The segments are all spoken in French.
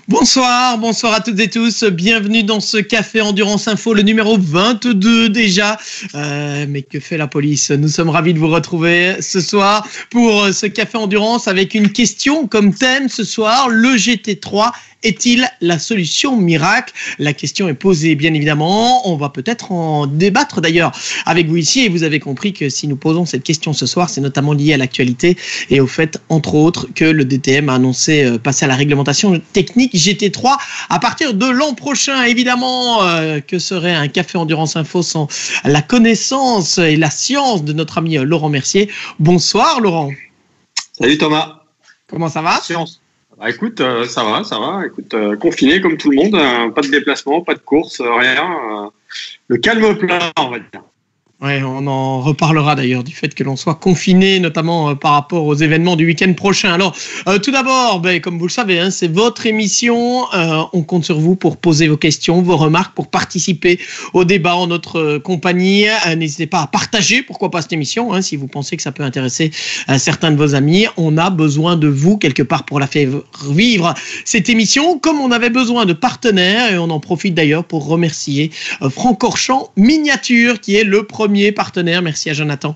Bonsoir à toutes et tous. Bienvenue dans ce Café Endurance Info, le numéro 22 déjà. Mais que fait la police? Nous sommes ravis de vous retrouver ce soir pour ce Café Endurance avec une question comme thème ce soir. Le GT3 est-il la solution miracle? La question est posée, bien évidemment. On va peut-être en débattre d'ailleurs avec vous ici. Et vous avez compris que si nous posons cette question ce soir, c'est notamment lié à l'actualité et au fait, entre autres, que le DTM a annoncé passer à la réglementation technique GT3 à partir de l'an prochain. Évidemment, que serait un Café Endurance Info sans la connaissance et la science de notre ami Laurent Mercier. Bonsoir Laurent. Salut Thomas. Comment ça va? Science. Bah, écoute, ça va. Écoute, confiné comme tout le monde, pas de déplacement, pas de course, rien. Le calme plat, on va dire. Ouais, on en reparlera d'ailleurs du fait que l'on soit confiné, notamment par rapport aux événements du week-end prochain. Alors, tout d'abord, comme vous le savez, c'est votre émission. On compte sur vous pour poser vos questions, vos remarques, pour participer au débat en notre compagnie. N'hésitez pas à partager, pourquoi pas cette émission, si vous pensez que ça peut intéresser certains de vos amis. On a besoin de vous quelque part pour la faire vivre cette émission, comme on avait besoin de partenaires. Et on en profite d'ailleurs pour remercier Francorchamps Miniature, qui est le premier partenaire, merci à Jonathan,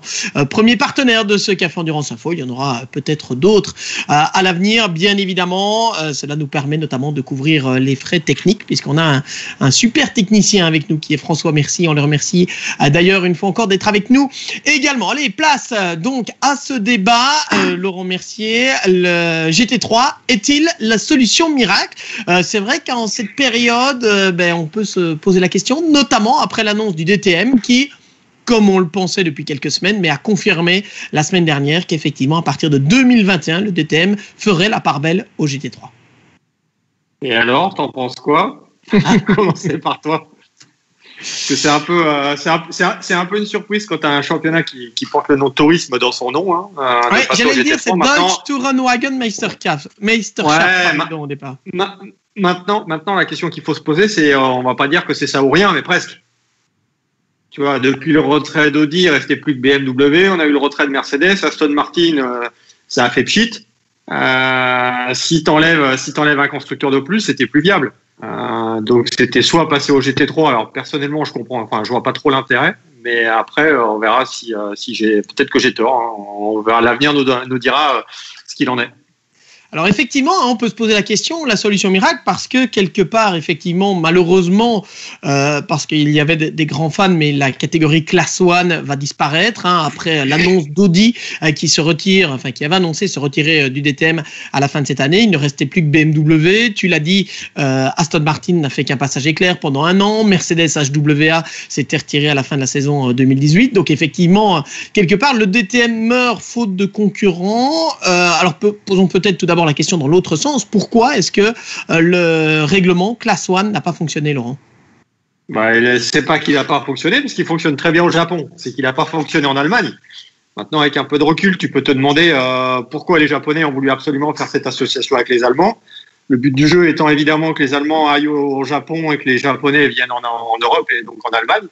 premier partenaire de ce Café Endurance Info. Il y en aura peut-être d'autres à l'avenir, bien évidemment. Cela nous permet notamment de couvrir les frais techniques, puisqu'on a un super technicien avec nous qui est François Merci. On le remercie d'ailleurs une fois encore d'être avec nous également. Allez, place donc à ce débat. Laurent Mercier, le GT3 est-il la solution miracle? C'est vrai qu'en cette période, on peut se poser la question, notamment après l'annonce du DTM qui, comme on le pensait depuis quelques semaines, mais a confirmé la semaine dernière qu'effectivement, à partir de 2021, le DTM ferait la part belle au GT3. Et alors, t'en penses quoi? Commencer par toi. Parce que c'est un peu une surprise quand tu as un championnat qui porte le nom tourisme dans son nom. Ouais, j'allais dire, c'est Deutsche Tourenwagen Meisterschaft. Au départ. Maintenant, la question qu'il faut se poser, c'est, on va pas dire que c'est ça ou rien, mais presque. Tu vois, depuis le retrait d'Audi, il restait plus que BMW. On a eu le retrait de Mercedes, Aston Martin, ça a fait pchit. Si t'enlèves un constructeur de plus, c'était plus viable. Donc c'était soit passer au GT3. Alors personnellement, je vois pas trop l'intérêt. Mais après, on verra si peut-être que j'ai tort. On verra, l'avenir nous dira ce qu'il en est. Alors effectivement, on peut se poser la question, la solution miracle, parce que quelque part, effectivement, malheureusement, parce qu'il y avait des grands fans, mais la catégorie Class 1 va disparaître après l'annonce d'Audi qui avait annoncé se retirer du DTM à la fin de cette année. Il ne restait plus que BMW. Tu l'as dit, Aston Martin n'a fait qu'un passage éclair pendant un an. Mercedes HWA s'était retiré à la fin de la saison 2018. Donc effectivement, quelque part, le DTM meurt faute de concurrents. Alors posons peut-être tout d'abord la question dans l'autre sens. Pourquoi est-ce que le règlement Class 1 n'a pas fonctionné, Laurent? C'est pas qu'il n'a pas fonctionné, parce qu'il fonctionne très bien au Japon. C'est qu'il n'a pas fonctionné en Allemagne. Maintenant, avec un peu de recul, tu peux te demander pourquoi les Japonais ont voulu absolument faire cette association avec les Allemands. Le but du jeu étant évidemment que les Allemands aillent au Japon et que les Japonais viennent en Europe et donc en Allemagne.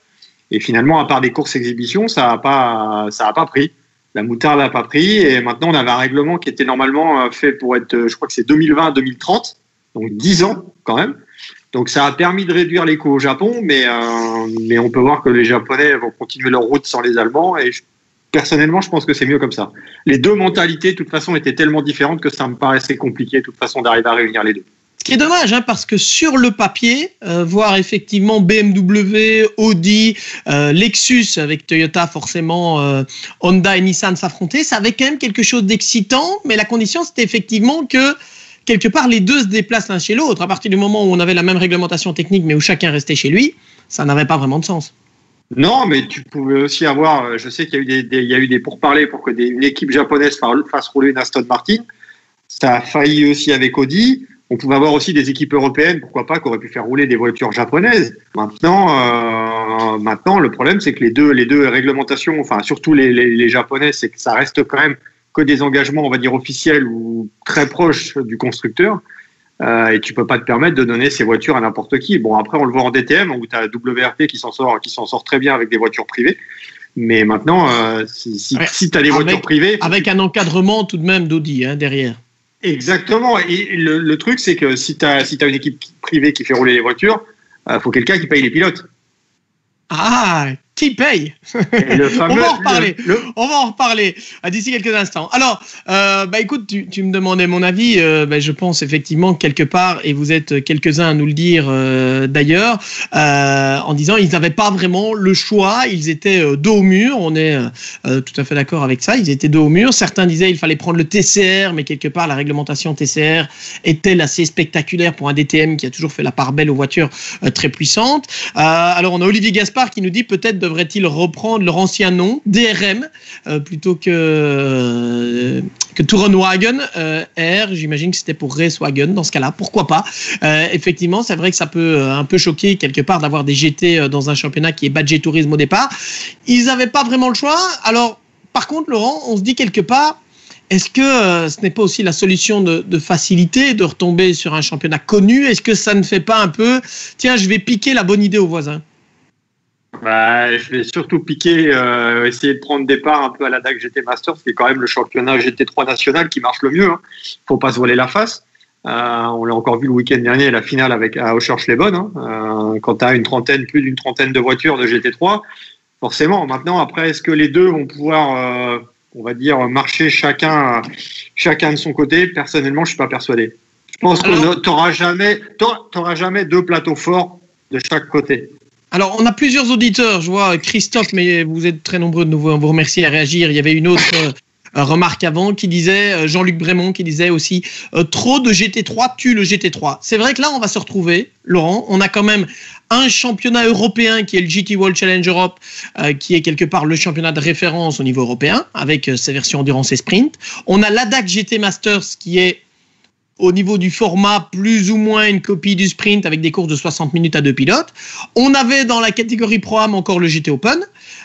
Et finalement, à part des courses exhibitions, ça a pas pris. La moutarde n'a pas pris, et maintenant on avait un règlement qui était normalement fait pour être, je crois que c'est 2020-2030, donc 10 ans quand même. Donc ça a permis de réduire les coûts au Japon, mais on peut voir que les Japonais vont continuer leur route sans les Allemands, et personnellement je pense que c'est mieux comme ça. Les deux mentalités de toute façon étaient tellement différentes que ça me paraissait compliqué de toute façon d'arriver à réunir les deux. Ce qui est dommage, parce que sur le papier, voir effectivement BMW, Audi, Lexus avec Toyota forcément, Honda et Nissan s'affronter, ça avait quand même quelque chose d'excitant, mais la condition c'était effectivement que quelque part les deux se déplacent l'un chez l'autre. À partir du moment où on avait la même réglementation technique mais où chacun restait chez lui, ça n'avait pas vraiment de sens. Non, mais tu pouvais aussi avoir, je sais qu'il y a eu des pourparlers pour que une équipe japonaise fasse rouler une Aston Martin. Ça a failli aussi avec Audi. On pouvait avoir aussi des équipes européennes, pourquoi pas, qui auraient pu faire rouler des voitures japonaises. Maintenant, le problème, c'est que les deux réglementations, enfin surtout les japonais, c'est que ça reste quand même que des engagements, on va dire officiels ou très proches du constructeur. Et tu peux pas te permettre de donner ces voitures à n'importe qui. Bon, après, on le voit en DTM où tu as WRT qui s'en sort très bien avec des voitures privées. Mais maintenant, si tu as des voitures privées, avec un encadrement tout de même d'Audi derrière. Exactement. Et le truc, c'est que si tu as une équipe privée qui fait rouler les voitures, faut quelqu'un qui paye les pilotes. Ah, qui paye? On va en reparler. On va en reparler d'ici quelques instants. Alors, écoute, tu me demandais mon avis. Je pense effectivement quelque part, et vous êtes quelques-uns à nous le dire d'ailleurs, en disant ils n'avaient pas vraiment le choix. Ils étaient dos au mur. On est tout à fait d'accord avec ça. Ils étaient dos au mur. Certains disaient il fallait prendre le TCR, mais quelque part la réglementation TCR est-elle assez spectaculaire pour un DTM qui a toujours fait la part belle aux voitures très puissantes. Alors on a Olivier Gaspard qui nous dit peut-être devrait-il reprendre leur ancien nom, DRM, plutôt que Tourenwagen R. J'imagine que c'était pour Racewagen dans ce cas-là. Pourquoi pas? Effectivement, c'est vrai que ça peut un peu choquer quelque part d'avoir des GT dans un championnat qui est badgé tourisme au départ. Ils n'avaient pas vraiment le choix. Alors, par contre, Laurent, on se dit quelque part, est-ce que ce n'est pas aussi la solution de facilité de retomber sur un championnat connu? Est-ce que ça ne fait pas un peu, tiens, je vais piquer la bonne idée aux voisins? Je vais surtout piquer, essayer de prendre des parts un peu à la DAC GT Masters, qui est quand même le championnat GT3 national qui marche le mieux. Hein. Faut pas se voiler la face. On l'a encore vu le week-end dernier, la finale à Aucherche-les-Bonnes. Hein. Quand tu as plus d'une trentaine de voitures de GT3, forcément. Maintenant, après, est-ce que les deux vont pouvoir, on va dire, marcher chacun de son côté? Personnellement, je suis pas persuadé. Je pense que t'auras jamais deux plateaux forts de chaque côté. Alors, on a plusieurs auditeurs. Je vois Christophe, mais vous êtes très nombreux de nouveau. Vous remercier à réagir. Il y avait une autre remarque avant qui disait, Jean-Luc Brémond qui disait aussi, trop de GT3 tue le GT3. C'est vrai que là, on va se retrouver, Laurent. On a quand même un championnat européen qui est le GT World Challenge Europe, qui est quelque part le championnat de référence au niveau européen, avec ses versions endurance et sprint. On a l'ADAC GT Masters qui est au niveau du format, plus ou moins une copie du sprint avec des courses de 60 minutes à deux pilotes. On avait dans la catégorie Pro-Am encore le GT Open.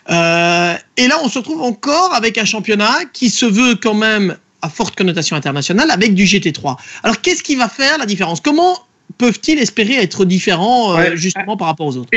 Et là, on se retrouve encore avec un championnat qui se veut quand même à forte connotation internationale avec du GT3. Alors, qu'est-ce qui va faire la différence? Comment peuvent-ils espérer être différents justement par rapport aux autres?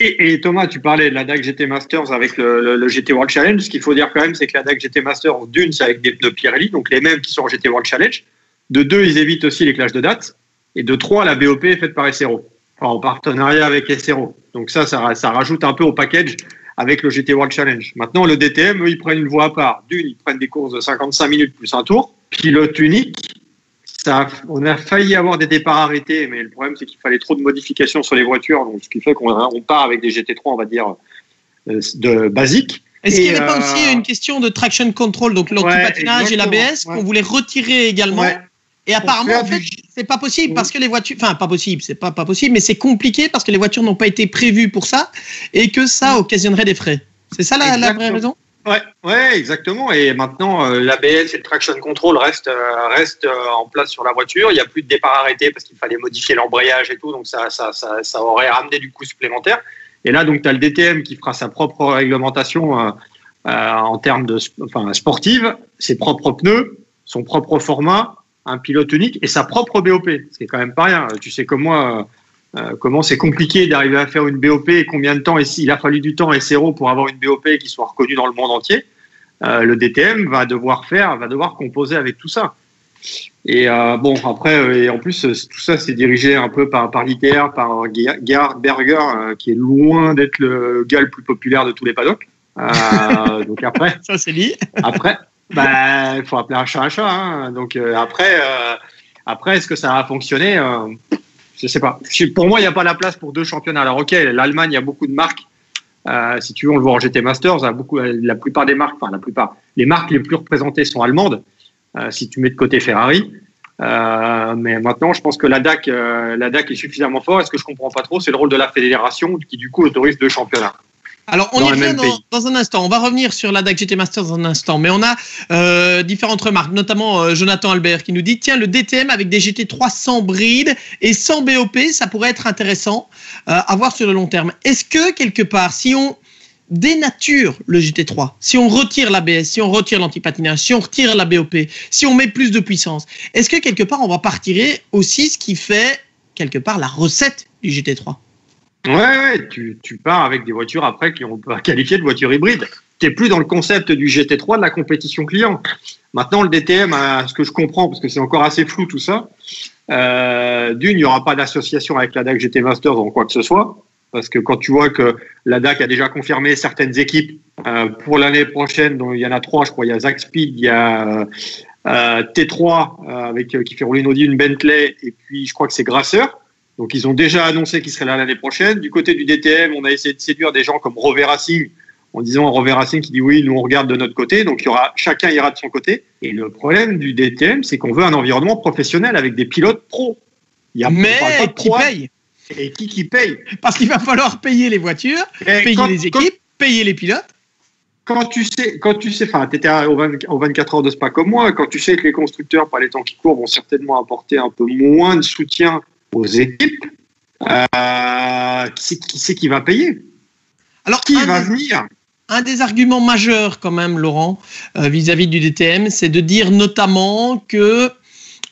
Et Thomas, tu parlais de la DAC GT Masters avec le GT World Challenge. Ce qu'il faut dire quand même, c'est que la DAC GT Masters, d'une, c'est avec des pneus Pirelli, donc les mêmes qui sont en GT World Challenge. De deux, ils évitent aussi les clashs de dates. Et de trois, la BOP est faite par SRO, en partenariat avec SRO. Donc ça rajoute un peu au package avec le GT World Challenge. Maintenant, le DTM, eux, ils prennent une voie à part. D'une, ils prennent des courses de 55 minutes plus un tour. Pilote unique. On a failli avoir des départs arrêtés, mais le problème, c'est qu'il fallait trop de modifications sur les voitures. Donc, ce qui fait qu'on part avec des GT3, on va dire, de basique. Est-ce qu'il n'y avait pas aussi une question de traction control, donc l'anti-patinage et l'ABS, qu'on voulait retirer également? Et apparemment, en fait, c'est pas possible parce que les voitures, enfin, pas possible, c'est pas possible, mais c'est compliqué parce que les voitures n'ont pas été prévues pour ça et que ça occasionnerait des frais. C'est ça la vraie raison? Ouais, exactement. Et maintenant, l'ABS et le traction control restent en place sur la voiture. Il n'y a plus de départ arrêté parce qu'il fallait modifier l'embrayage et tout, donc ça aurait ramené du coût supplémentaire. Et là, donc, tu as le DTM qui fera sa propre réglementation en termes sportive, ses propres pneus, son propre format, un pilote unique et sa propre BOP, ce qui est quand même pas rien. Tu sais comme moi comment c'est compliqué d'arriver à faire une BOP et combien de temps, et s'il a fallu du temps SRO pour avoir une BOP qui soit reconnue dans le monde entier. Le DTM va devoir composer avec tout ça. Et après, et en plus, tout ça c'est dirigé un peu par l'ITR, par Gerhard Berger, qui est loin d'être le gars le plus populaire de tous les paddocks. Donc après, ça c'est dit. Après, il faut appeler un chat un chat. Hein. Donc après, est-ce que ça va fonctionner? Je sais pas. Pour moi, il n'y a pas la place pour deux championnats. Alors ok, l'Allemagne, il y a beaucoup de marques. Si tu veux, on le voit en GT Masters. La plupart des marques, les marques les plus représentées sont allemandes. Si tu mets de côté Ferrari. Mais maintenant, je pense que la DAC est suffisamment fort. Et ce que je comprends pas trop, c'est le rôle de la fédération qui du coup autorise deux championnats. Alors, on y revient dans un instant. On va revenir sur la DAC GT Masters dans un instant. Mais on a différentes remarques, notamment Jonathan Albert qui nous dit « Tiens, le DTM avec des GT3 sans bride et sans BOP, ça pourrait être intéressant à voir sur le long terme. » Est-ce que, quelque part, si on dénature le GT3, si on retire l'ABS, si on retire l'antipatinage, si on retire la BOP, si on met plus de puissance, est-ce que, quelque part, on va pas retirer aussi ce qui fait, quelque part, la recette du GT3 ? Ouais, tu pars avec des voitures après qui on peut qualifier de voitures hybrides. t'es plus dans le concept du GT3 de la compétition client. Maintenant, le DTM, à ce que je comprends, parce que c'est encore assez flou tout ça, d'une, il n'y aura pas d'association avec la DAC GT Masters ou quoi que ce soit, parce que quand tu vois que la DAC a déjà confirmé certaines équipes pour l'année prochaine, dont il y en a 3, je crois, il y a Zach Speed, il y a T3 qui fait rouler une Audi, une Bentley, et puis je crois que c'est Grasseur. Donc ils ont déjà annoncé qu'ils seraient là l'année prochaine. Du côté du DTM, on a essayé de séduire des gens comme Rover Racing, en disant Rover Racing qui dit oui, nous on regarde de notre côté, donc chacun ira de son côté. Et le problème du DTM, c'est qu'on veut un environnement professionnel avec des pilotes pros. Mais qui paye? Et qui paye? Parce qu'il va falloir payer les voitures, payer les équipes, payer les pilotes. Quand tu sais, enfin, tu étais aux 24 heures de Spa comme moi, quand tu sais que les constructeurs, par les temps qui courent, vont certainement apporter un peu moins de soutien aux équipes, qui c'est qui va payer? Alors, qui va venir? Un des arguments majeurs, quand même, Laurent, vis-à-vis du DTM, c'est de dire notamment que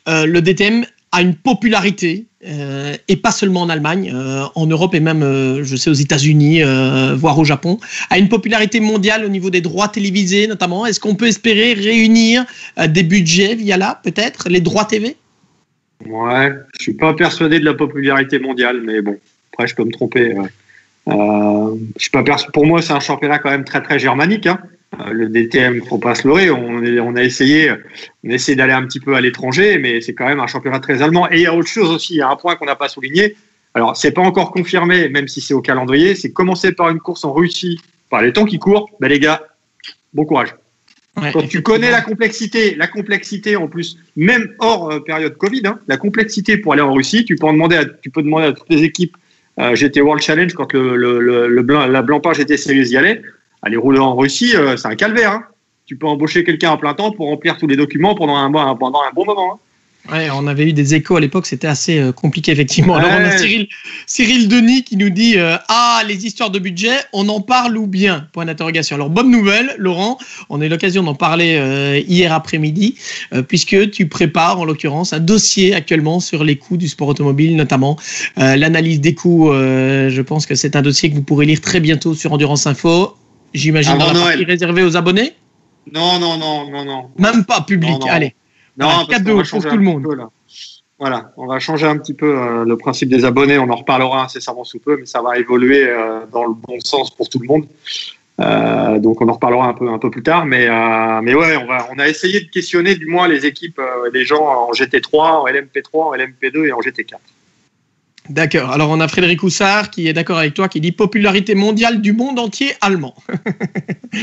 le DTM a une popularité, et pas seulement en Allemagne, en Europe et même, je sais, aux États-Unis, voire au Japon, a une popularité mondiale au niveau des droits télévisés, notamment. Est-ce qu'on peut espérer réunir des budgets via là, peut-être, les droits TV? Ouais, je suis pas persuadé de la popularité mondiale, mais bon, après je peux me tromper. Je suis pas pour moi, c'est un championnat quand même très très germanique. Hein. Le DTM, faut pas se leurrer. On a essayé d'aller un petit peu à l'étranger, mais c'est quand même un championnat très allemand. Et il y a autre chose aussi. Il y a un point qu'on n'a pas souligné. Alors, c'est pas encore confirmé, même si c'est au calendrier. C'est commencer par une course en Russie, par les temps qui courent. Ben les gars, bon courage. Ouais, quand tu connais la complexité en plus, même hors période Covid, hein, la complexité pour aller en Russie, tu peux demander à toutes les équipes. GT World Challenge quand la Blancpain GT Series y allait. Aller rouler en Russie, c'est un calvaire. Hein. Tu peux embaucher quelqu'un à plein temps pour remplir tous les documents pendant un bon moment. Hein. Ouais, on avait eu des échos à l'époque, c'était assez compliqué effectivement. Ouais. Alors on a Cyril Denis qui nous dit les histoires de budget, on en parle ou bien? Point d'interrogation. Alors bonne nouvelle, Laurent, on a eu l'occasion d'en parler hier après-midi, puisque tu prépares en l'occurrence un dossier actuellement sur les coûts du sport automobile, notamment l'analyse des coûts. Je pense que c'est un dossier que vous pourrez lire très bientôt sur Endurance Info. J'imagine dans la partie réservée aux abonnés. Non. Même pas public. Non. Allez. Non, cadeau pour tout le monde. Voilà, on va changer un petit peu le principe des abonnés. On en reparlera incessamment sous peu, mais ça va évoluer dans le bon sens pour tout le monde. Donc on en reparlera un peu plus tard. Mais ouais, on a essayé de questionner du moins les équipes, les gens en GT3, en LMP3, en LMP2 et en GT4. D'accord. Alors, on a Frédéric Houssard qui est d'accord avec toi, qui dit popularité mondiale du monde entier allemand.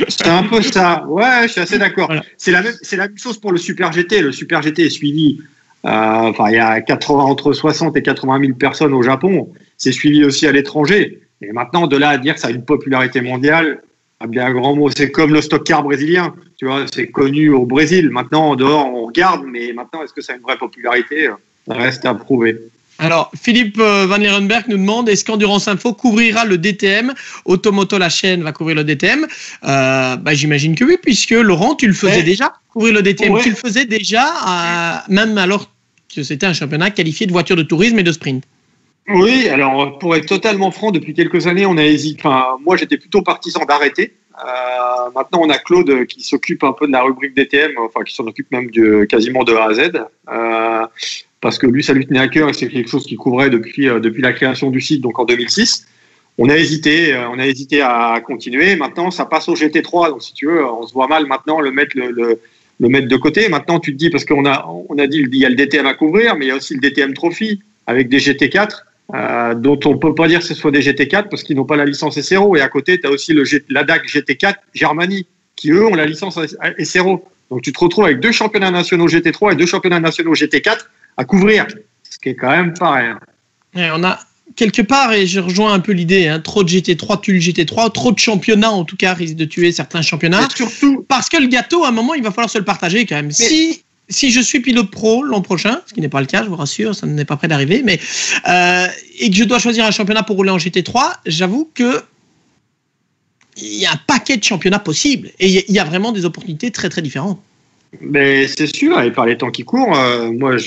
C'est un peu ça. Ouais, je suis assez d'accord. Voilà. C'est la même chose pour le Super GT. Le Super GT est suivi. Il y a entre 60 et 80 000 personnes au Japon. C'est suivi aussi à l'étranger. Et maintenant, de là à dire que ça a une popularité mondiale, bien un grand mot. C'est comme le stock car brésilien. Tu vois, c'est connu au Brésil. Maintenant, en dehors, on regarde. Mais maintenant, est-ce que ça a une vraie popularité? Ça reste à prouver. Alors, Philippe Van Lerenberg nous demande, est-ce qu'Endurance Info couvrira le DTM? Automoto, la chaîne, va couvrir le DTM. J'imagine que oui, puisque Laurent, tu le faisais déjà, couvrir le DTM. Ouais. Tu le faisais déjà, même alors que c'était un championnat qualifié de voitures de tourisme et de sprint. Oui, alors pour être totalement franc, depuis quelques années, on a hésité. Enfin, moi, j'étais plutôt partisan d'arrêter. Maintenant, on a Claude qui s'occupe un peu de la rubrique DTM, qui s'en occupe même quasiment de A à Z. Parce que lui, ça lui tenait à cœur et c'est quelque chose qu'il couvrait depuis la création du site, donc en 2006. On a hésité à continuer. Maintenant, ça passe au GT3, donc si tu veux, on se voit mal maintenant le mettre de côté. Maintenant, tu te dis, parce qu'on a dit, il y a le DTM à couvrir, mais il y a aussi le DTM Trophy avec des GT4, dont on peut pas dire que ce soit des GT4 parce qu'ils n'ont pas la licence SRO. Et à côté, tu as aussi la DAC GT4 Germanie, qui eux ont la licence SRO. Donc tu te retrouves avec 2 championnats nationaux GT3 et 2 championnats nationaux GT4 à couvrir, ce qui est quand même pas rien. Ouais, on a quelque part, et je rejoins un peu l'idée, trop de GT3 tue le GT3, trop de championnats en tout cas risque de tuer certains championnats. Et surtout, parce que le gâteau, à un moment, il va falloir se le partager quand même. Mais si je suis pilote pro l'an prochain, ce qui n'est pas le cas, je vous rassure, ça n'est pas près d'arriver, mais et que je dois choisir un championnat pour rouler en GT3, j'avoue que il y a un paquet de championnats possibles et il y a vraiment des opportunités très très différentes. Mais c'est sûr, et par les temps qui courent, moi,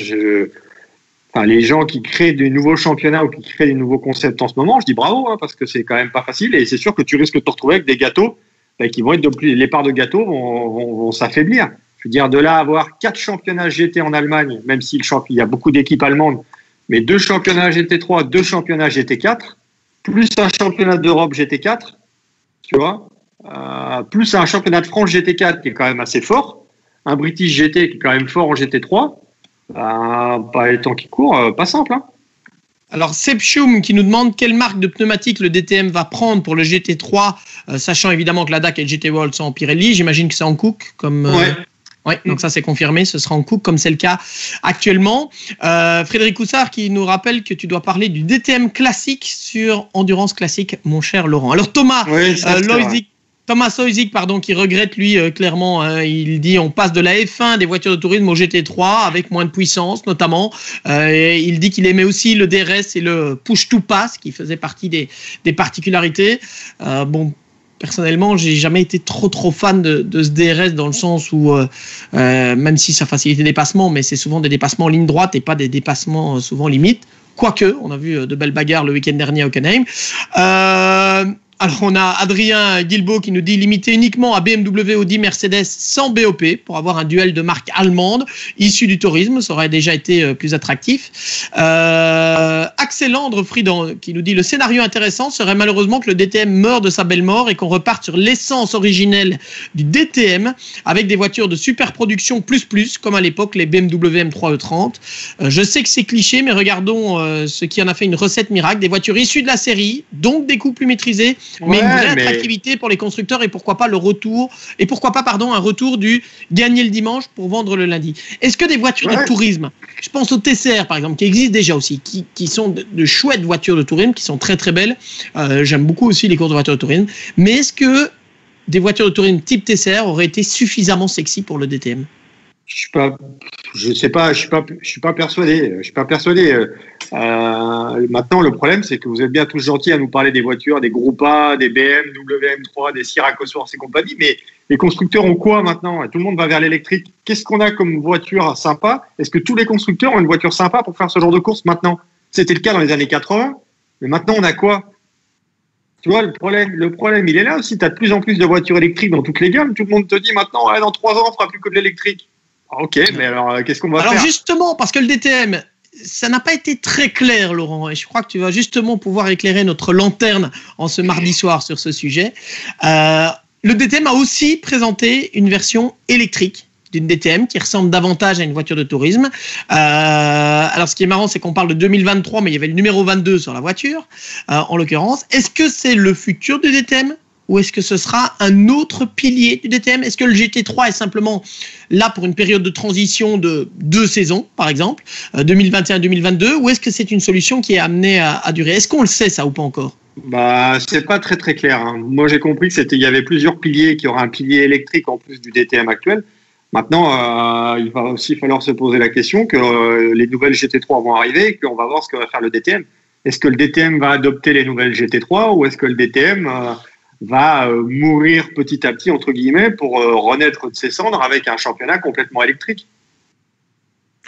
les gens qui créent des nouveaux championnats ou qui créent des nouveaux concepts en ce moment, je dis bravo, parce que c'est quand même pas facile et c'est sûr que tu risques de te retrouver avec des gâteaux qui vont être les parts de gâteau vont s'affaiblir. Je veux dire, de là à avoir 4 championnats GT en Allemagne, même si il y a beaucoup d'équipes allemandes, mais 2 championnats GT3, 2 championnats GT4, plus un championnat d'Europe GT4, tu vois, plus un championnat de France GT4 qui est quand même assez fort, un British GT qui est quand même fort en GT3, pas les temps qui courent, pas simple, hein. Alors, Seb Schum qui nous demande quelle marque de pneumatique le DTM va prendre pour le GT3, sachant évidemment que la DAC et le GT World sont en Pirelli. J'imagine que c'est en Cook. Ouais, donc ça c'est confirmé, ce sera en Cook comme c'est le cas actuellement. Frédéric Houssard qui nous rappelle que tu dois parler du DTM classique sur Endurance Classique, mon cher Laurent. Alors Thomas Loisic, qui regrette lui clairement, hein, il dit on passe de la F1 des voitures de tourisme au GT3 avec moins de puissance notamment. Il dit qu'il aimait aussi le DRS et le push to pass qui faisait partie des particularités. Personnellement, j'ai jamais été trop fan de ce DRS dans le sens où même si ça facilite les dépassements, mais c'est souvent des dépassements en ligne droite et pas des dépassements souvent limites. Quoique, on a vu de belles bagarres le week-end dernier à Hockenheim. Alors, on a Adrien Guilbault qui nous dit limiter uniquement à BMW, Audi, Mercedes sans BOP pour avoir un duel de marques allemandes issues du tourisme. Ça aurait déjà été plus attractif. Axel Andre Fridan qui nous dit le scénario intéressant serait malheureusement que le DTM meure de sa belle mort et qu'on reparte sur l'essence originelle du DTM avec des voitures de super production plus comme à l'époque les BMW M3 E30. Je sais que c'est cliché, mais regardons ce qui en a fait une recette miracle. Des voitures issues de la série, donc des coûts plus maîtrisés, mais une vraie attractivité pour les constructeurs et pourquoi pas un retour du gagner le dimanche pour vendre le lundi. Est-ce que des voitures de tourisme, je pense au TCR par exemple, qui existent déjà aussi, qui sont de chouettes voitures de tourisme, qui sont très très belles. J'aime beaucoup aussi les courses de voitures de tourisme. Mais est-ce que des voitures de tourisme type TCR auraient été suffisamment sexy pour le DTM ? Je sais pas, je suis pas persuadé. Maintenant, le problème, c'est que vous êtes bien tous gentils à nous parler des voitures, des groupes A, des BM, WM3, des Sierra Cosworth et compagnie, mais les constructeurs ont quoi maintenant ? Tout le monde va vers l'électrique. Qu'est-ce qu'on a comme voiture sympa ? Est-ce que tous les constructeurs ont une voiture sympa pour faire ce genre de course maintenant ? C'était le cas dans les années 80, mais maintenant, on a quoi ? Tu vois, le problème, il est là aussi. Tu as de plus en plus de voitures électriques dans toutes les gammes. Tout le monde te dit maintenant, dans 3 ans, on fera plus que de l'électrique. Ok, mais alors qu'est-ce qu'on va faire ? Alors justement, parce que le DTM, ça n'a pas été très clair, Laurent, et je crois que tu vas justement pouvoir éclairer notre lanterne en ce mardi soir sur ce sujet. Le DTM a aussi présenté une version électrique d'une DTM qui ressemble davantage à une voiture de tourisme. Alors ce qui est marrant, c'est qu'on parle de 2023, mais il y avait le numéro 22 sur la voiture, en l'occurrence. Est-ce que c'est le futur du DTM ? Ou est-ce que ce sera un autre pilier du DTM ? Est-ce que le GT3 est simplement là pour une période de transition de 2 saisons, par exemple, 2021-2022, ou est-ce que c'est une solution qui est amenée à durer ? Est-ce qu'on le sait, ça, ou pas encore ? C'est pas très très clair, hein. Moi, j'ai compris qu'il y avait plusieurs piliers, qu'il y aura un pilier électrique en plus du DTM actuel. Maintenant, il va aussi falloir se poser la question que les nouvelles GT3 vont arriver et qu'on va voir ce que va faire le DTM. Est-ce que le DTM va adopter les nouvelles GT3 ou est-ce que le DTM va mourir petit à petit, entre guillemets, pour renaître de ses cendres avec un championnat complètement électrique.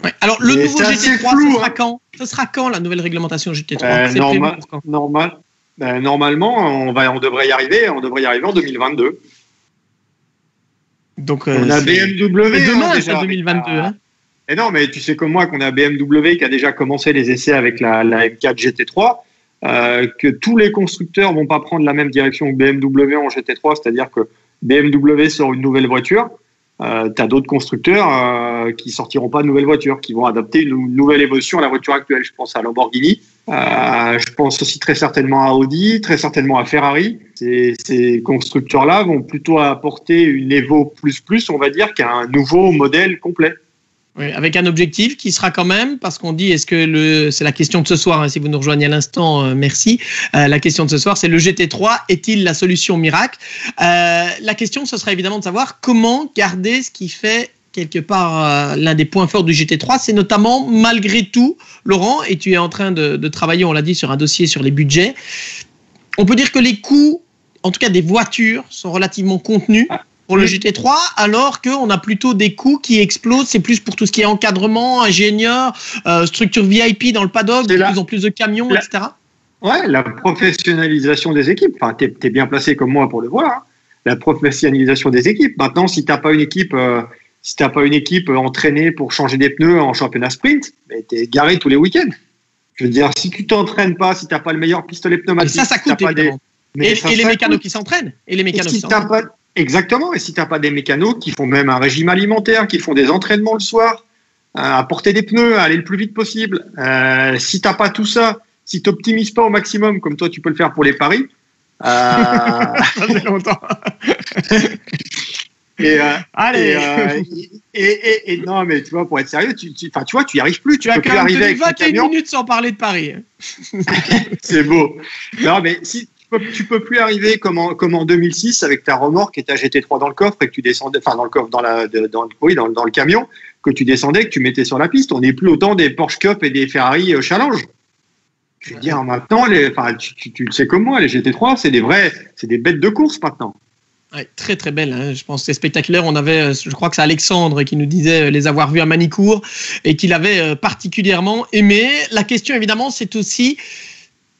Ouais. Alors, le nouveau GT3, ce sera quand la nouvelle réglementation GT3 Normalement, on devrait y arriver en 2022. Donc, on a BMW. Et demain, c'est 2022. Hein. Et non, mais tu sais comme moi qu'on a BMW qui a déjà commencé les essais avec la M4 GT3. Que tous les constructeurs vont pas prendre la même direction que BMW en GT3, c'est-à-dire que BMW sort une nouvelle voiture, tu as d'autres constructeurs qui sortiront pas de nouvelle voiture, qui vont adapter une nouvelle évolution à la voiture actuelle. Je pense à Lamborghini, je pense aussi très certainement à Audi, très certainement à Ferrari. Ces constructeurs-là vont plutôt apporter une Evo++, on va dire, qu'un nouveau modèle complet. Oui, avec un objectif qui sera quand même, parce qu'on dit, est-ce que c'est la question de ce soir, hein, si vous nous rejoignez à l'instant, merci. La question de ce soir, c'est le GT3 est-il la solution miracle ? La question, ce sera évidemment de savoir comment garder ce qui fait quelque part l'un des points forts du GT3, c'est notamment malgré tout, Laurent, et tu es en train de travailler, on l'a dit, sur un dossier sur les budgets. On peut dire que les coûts, en tout cas des voitures, sont relativement contenus. Pour le GT3, alors qu'on a plutôt des coûts qui explosent. C'est plus pour tout ce qui est encadrement, ingénieur, structure VIP dans le paddock, de plus en plus de camions, etc. Ouais, la professionnalisation des équipes. Enfin, t'es bien placé comme moi pour le voir. la professionnalisation des équipes. Maintenant, si t'as pas une équipe entraînée pour changer des pneus en championnat sprint, t'es garé tous les week-ends. Je veux dire, si tu t'entraînes pas, si t'as pas le meilleur pistolet pneumatique, ça coûte évidemment. Et les mécanos qui s'entraînent. Exactement. Et si t'as pas des mécanos qui font même un régime alimentaire, qui font des entraînements le soir, à porter des pneus, à aller le plus vite possible. Si t'as pas tout ça, si t'optimises pas au maximum, comme toi tu peux le faire pour les paris. Ça fait longtemps. Non, mais tu vois, pour être sérieux, tu y arrives plus. Tu as quand même tenu 21 minutes sans parler de paris. C'est beau. Non, mais si tu peux plus arriver comme en 2006 avec ta remorque et ta GT3 dans le coffre et que tu descendais, enfin dans le coffre, dans le camion, que tu descendais, que tu mettais sur la piste. On n'est plus autant des Porsche Cup et des Ferrari Challenge. Je veux dire, maintenant, tu le sais comme moi, les GT3, c'est des bêtes de course maintenant. Ouais, très très belle, hein. Je pense que c'est spectaculaire. On avait, je crois que c'est Alexandre qui nous disait les avoir vus à Manicourt et qu'il avait particulièrement aimé. La question évidemment, c'est aussi,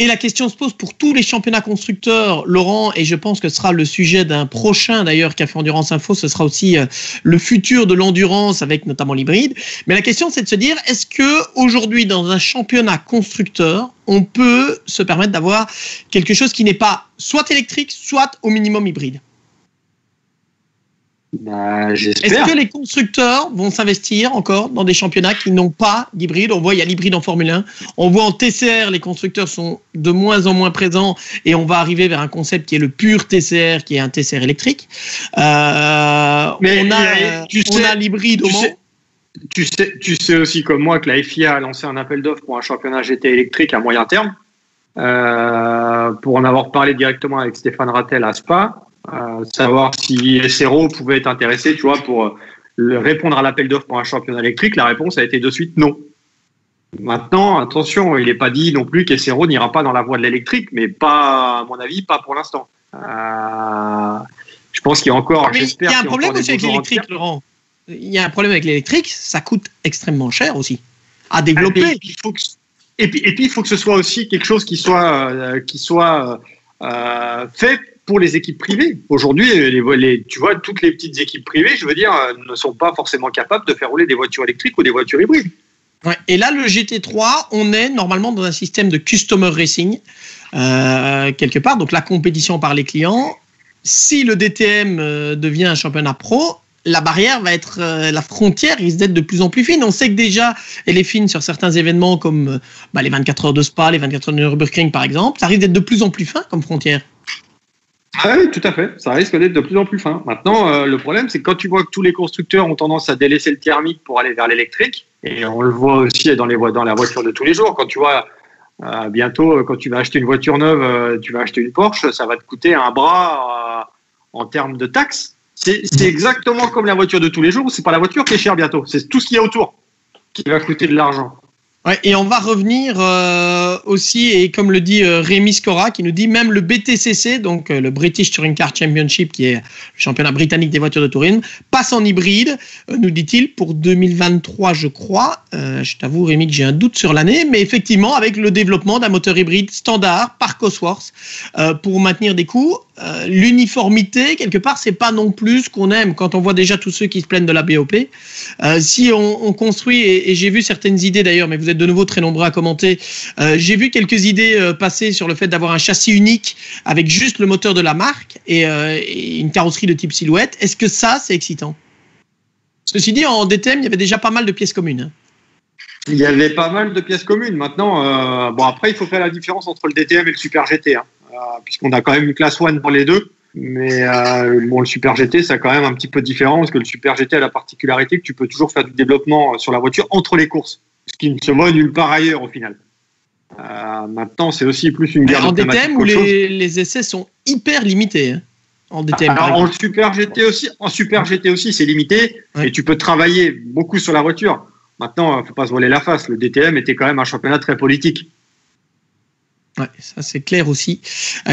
et la question se pose pour tous les championnats constructeurs, Laurent, et je pense que ce sera le sujet d'un prochain d'ailleurs Café Endurance Info, ce sera aussi le futur de l'endurance avec notamment l'hybride. Mais la question c'est de se dire, est-ce que aujourd'hui dans un championnat constructeur, on peut se permettre d'avoir quelque chose qui n'est pas soit électrique, soit au minimum hybride? J'espère. Est-ce que les constructeurs vont s'investir encore dans des championnats qui n'ont pas d'hybride? On voit, il y a l'hybride en Formule 1. On voit en TCR, les constructeurs sont de moins en moins présents et on va arriver vers un concept qui est le pur TCR, qui est un TCR électrique. On a l'hybride au Mans. Tu sais aussi comme moi que la FIA a lancé un appel d'offres pour un championnat GT électrique à moyen terme. Pour en avoir parlé directement avec Stéphane Rattel à Spa. Savoir si SRO pouvait être intéressé, tu vois, pour répondre à l'appel d'offres pour un championnat électrique. La réponse a été de suite non. Maintenant, attention, il n'est pas dit non plus qu'SRO n'ira pas dans la voie de l'électrique, mais pas, à mon avis, pas pour l'instant. Je pense qu'il y a encore. Mais il y a un problème aussi avec l'électrique, Laurent. Il y a un problème avec l'électrique, ça coûte extrêmement cher aussi à développer. Et puis, il faut que ce soit aussi quelque chose qui soit fait pour les équipes privées. Aujourd'hui, tu vois, toutes les petites équipes privées, je veux dire, ne sont pas forcément capables de faire rouler des voitures électriques ou des voitures hybrides. Ouais. Et là, le GT3, on est normalement dans un système de customer racing, quelque part, donc la compétition par les clients. Si le DTM devient un championnat pro, la barrière va être, la frontière risque d'être de plus en plus fine. On sait que déjà, elle est fine sur certains événements comme les 24 heures de Spa, les 24 heures de Nürburgring par exemple. Ça risque d'être de plus en plus fin comme frontière. Ah oui, tout à fait. Ça risque d'être de plus en plus fin. Maintenant, le problème, c'est que quand tu vois que tous les constructeurs ont tendance à délaisser le thermique pour aller vers l'électrique, et on le voit aussi dans la voiture de tous les jours, quand tu vois bientôt, quand tu vas acheter une voiture neuve, tu vas acheter une Porsche, ça va te coûter un bras en termes de taxes. C'est exactement comme la voiture de tous les jours. C'est pas la voiture qui est chère bientôt, c'est tout ce qu'il y a autour qui va coûter de l'argent. Ouais, et on va revenir aussi, et comme le dit Rémi Scora, qui nous dit même le BTCC, donc le British Touring Car Championship, qui est le championnat britannique des voitures de tourisme, passe en hybride, nous dit-il, pour 2023, je crois. Je t'avoue, Rémi, que j'ai un doute sur l'année, mais effectivement, avec le développement d'un moteur hybride standard par Cosworth pour maintenir des coûts. L'uniformité, quelque part, c'est pas non plus ce qu'on aime quand on voit déjà tous ceux qui se plaignent de la BOP. Si on construit, et j'ai vu certaines idées d'ailleurs, mais vous êtes de nouveau très nombreux à commenter, j'ai vu quelques idées passer sur le fait d'avoir un châssis unique avec juste le moteur de la marque et une carrosserie de type silhouette. Est-ce que ça, c'est excitant? Ceci dit, en DTM, il y avait déjà pas mal de pièces communes. Hein. Il y avait pas mal de pièces communes. Maintenant, après, il faut faire la différence entre le DTM et le Super GT. Hein. Puisqu'on a quand même une classe 1 pour les deux. Mais le Super GT, ça a quand même un petit peu différent parce que le Super GT a la particularité que tu peux toujours faire du développement sur la voiture entre les courses, ce qui ne se voit nulle part ailleurs au final. Maintenant, c'est aussi plus une guerre de thématique. En DTM, où les essais sont hyper limités. Hein, en DTM. Alors, en Super GT aussi, c'est limité et tu peux travailler beaucoup sur la voiture. Maintenant, il ne faut pas se voiler la face. Le DTM était quand même un championnat très politique. Ouais, ça c'est clair aussi.